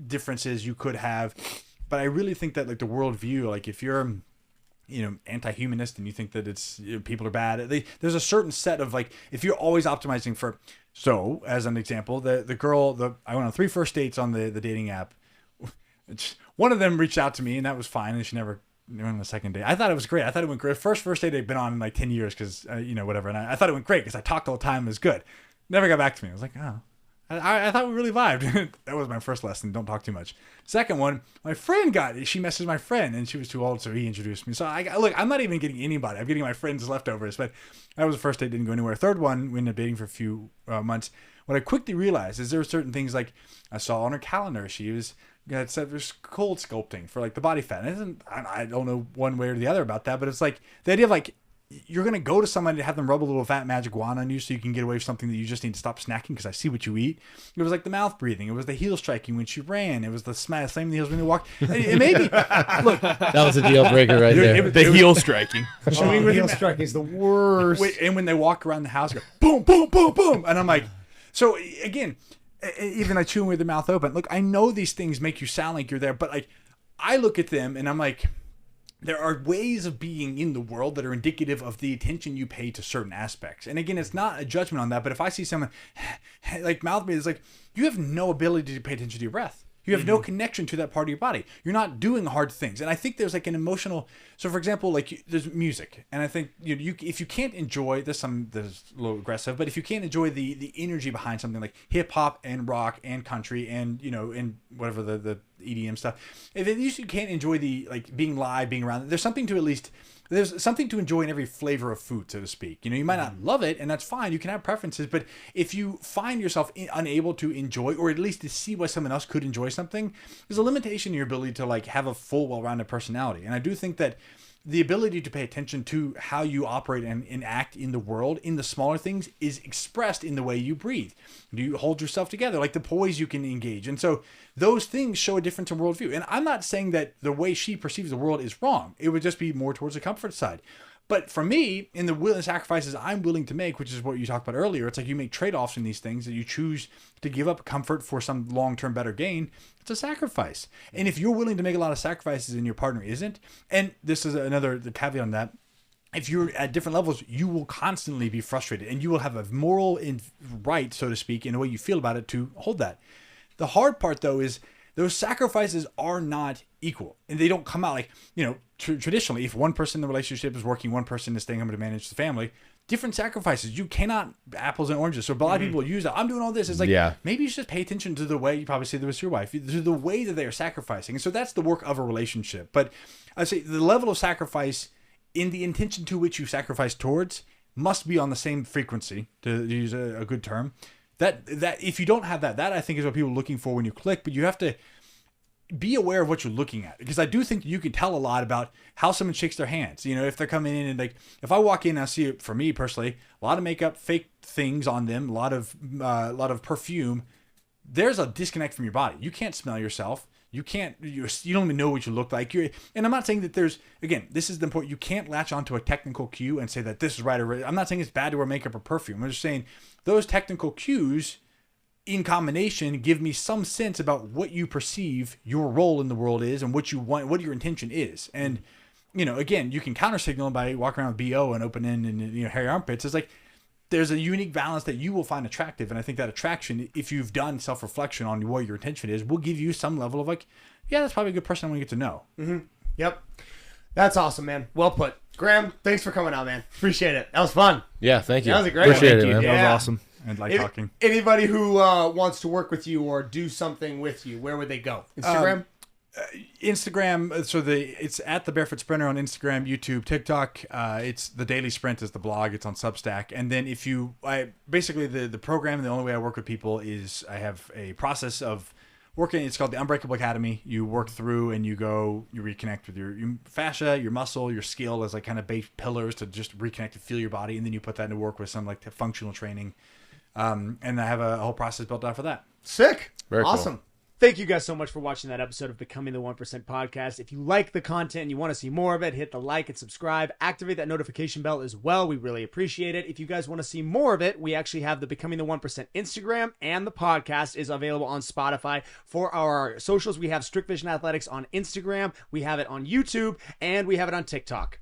differences you could have, but I really think that the worldview, if you're anti-humanist and you think that it's people are bad, there's a certain set of if you're always optimizing for. So as an example, the girl I went on 3 first dates on the dating app. One of them reached out to me and that was fine, and she never went on the second date. I thought it was great. I thought it went great. First date I'd been on in 10 years because whatever, and I thought it went great because I talked all the time. It was good. Never got back to me. I was like, oh. I thought we really vibed. That was my first lesson. Don't talk too much. Second one, my friend she messaged my friend and she was too old, so he introduced me. So I'm not even getting anybody. I'm getting my friend's leftovers, but that was the first date, didn't go anywhere. Third one, we ended up dating for a few months. What I quickly realized is there were certain things I saw on her calendar. She said there's cold sculpting for the body fat. And I don't know one way or the other about that, but it's the idea of you're going to go to somebody to have them rub a little fat magic wand on you so you can get away with something that you just need to stop snacking because I see what you eat. It was the mouth breathing. It was the heel striking when she ran. It was the slamming the heels when they walked. It made me look. That was a deal breaker right there. The heel striking. Heel striking is the worst. And when they walk around the house, go, boom, boom, boom, boom. And I'm like, so again, even chewing with their mouth open. Look, I know these things make you sound like you're there, but I look at them and I'm like, there are ways of being in the world that are indicative of the attention you pay to certain aspects. And again, it's not a judgment on that, but if I see someone mouth breathe, it's you have no ability to pay attention to your breath. You have no connection to that part of your body. You're not doing hard things. And I think there's an emotional. So for example, there's music, and I think if you can't enjoy this, there's a little aggressive, but if you can't enjoy the energy behind something like hip hop and rock and country and and whatever the EDM stuff, if you can't enjoy the being live, being around, there's something to enjoy in every flavor of food, so to speak. You might not love it, and that's fine. You can have preferences, but if you find yourself unable to enjoy, or at least to see why someone else could enjoy something, there's a limitation in your ability to have a full, well-rounded personality. And I do think that the ability to pay attention to how you operate and act in the world, in the smaller things, is expressed in the way you breathe. Do you hold yourself together, the poise you can engage? And so those things show a difference in worldview. And I'm not saying that the way she perceives the world is wrong. It would just be more towards the comfort side. But for me, in the will and sacrifices I'm willing to make, which is what you talked about earlier, it's like you make trade-offs in these things that you choose to give up comfort for some long-term better gain. It's a sacrifice. And if you're willing to make a lot of sacrifices and your partner isn't, and this is the caveat on that, if you're at different levels, you will constantly be frustrated and you will have a moral right, so to speak, in the way you feel about it to hold that. The hard part, though, is those sacrifices are not equal, and they don't come out like, traditionally, if one person in the relationship is working, one person is staying home to manage the family, different sacrifices. You cannot apples and oranges. So a lot of people use that. I'm doing all this. It's like, maybe you should pay attention to the way, you probably say this with your wife, to the way that they are sacrificing. And so that's the work of a relationship. But I say the level of sacrifice in the intention to which you sacrifice towards must be on the same frequency, to use a good term. That if you don't have that I think is what people are looking for when you click, but you have to be aware of what you're looking at, because I do think you can tell a lot about how someone shakes their hands. If they're coming in and like, if I walk in and I see it, for me personally, a lot of makeup, fake things on them, a lot of perfume, there's a disconnect from your body. You can't smell yourself. You can't, you don't even know what you look like. And I'm not saying that again, this is the important, you can't latch onto a technical cue and say that this is right or right. I'm not saying it's bad to wear makeup or perfume. I'm just saying those technical cues in combination give me some sense about what you perceive your role in the world is and what you want, what your intention is. And, again, you can counter signal by walking around with BO and open end and, hairy armpits. It's like, there's a unique balance that you will find attractive. And I think that attraction, if you've done self-reflection on what your intention is, will give you some level of like, yeah, that's probably a good person I want to get to know. Mm-hmm. Yep. That's awesome, man. Well put. Graham, thanks for coming on, man. Appreciate it. That was fun. Yeah, thank you. That was a great Appreciate one. it, man. That was awesome. And talking. Anybody who wants to work with you or do something with you, where would they go? Instagram? Instagram. So it's at the Barefoot Sprinter on Instagram, YouTube, TikTok. It's the Daily Sprint is the blog. It's on Substack. And then basically the program, the only way I work with people is I have a process of working. It's called the Unbreakable Academy. You work through and you reconnect with your fascia, your muscle, your skill as like kind of base pillars to just reconnect and feel your body. And then you put that into work with some like functional training. And I have a whole process built out for that. Sick. Very awesome. Cool. Thank you guys so much for watching that episode of Becoming the 1% podcast. If you like the content and you want to see more of it, hit the like and subscribe. Activate that notification bell as well. We really appreciate it. If you guys want to see more of it, we actually have the Becoming the 1% Instagram, and the podcast is available on Spotify. For our socials, we have Strict Vision Athletics on Instagram, we have it on YouTube, and we have it on TikTok.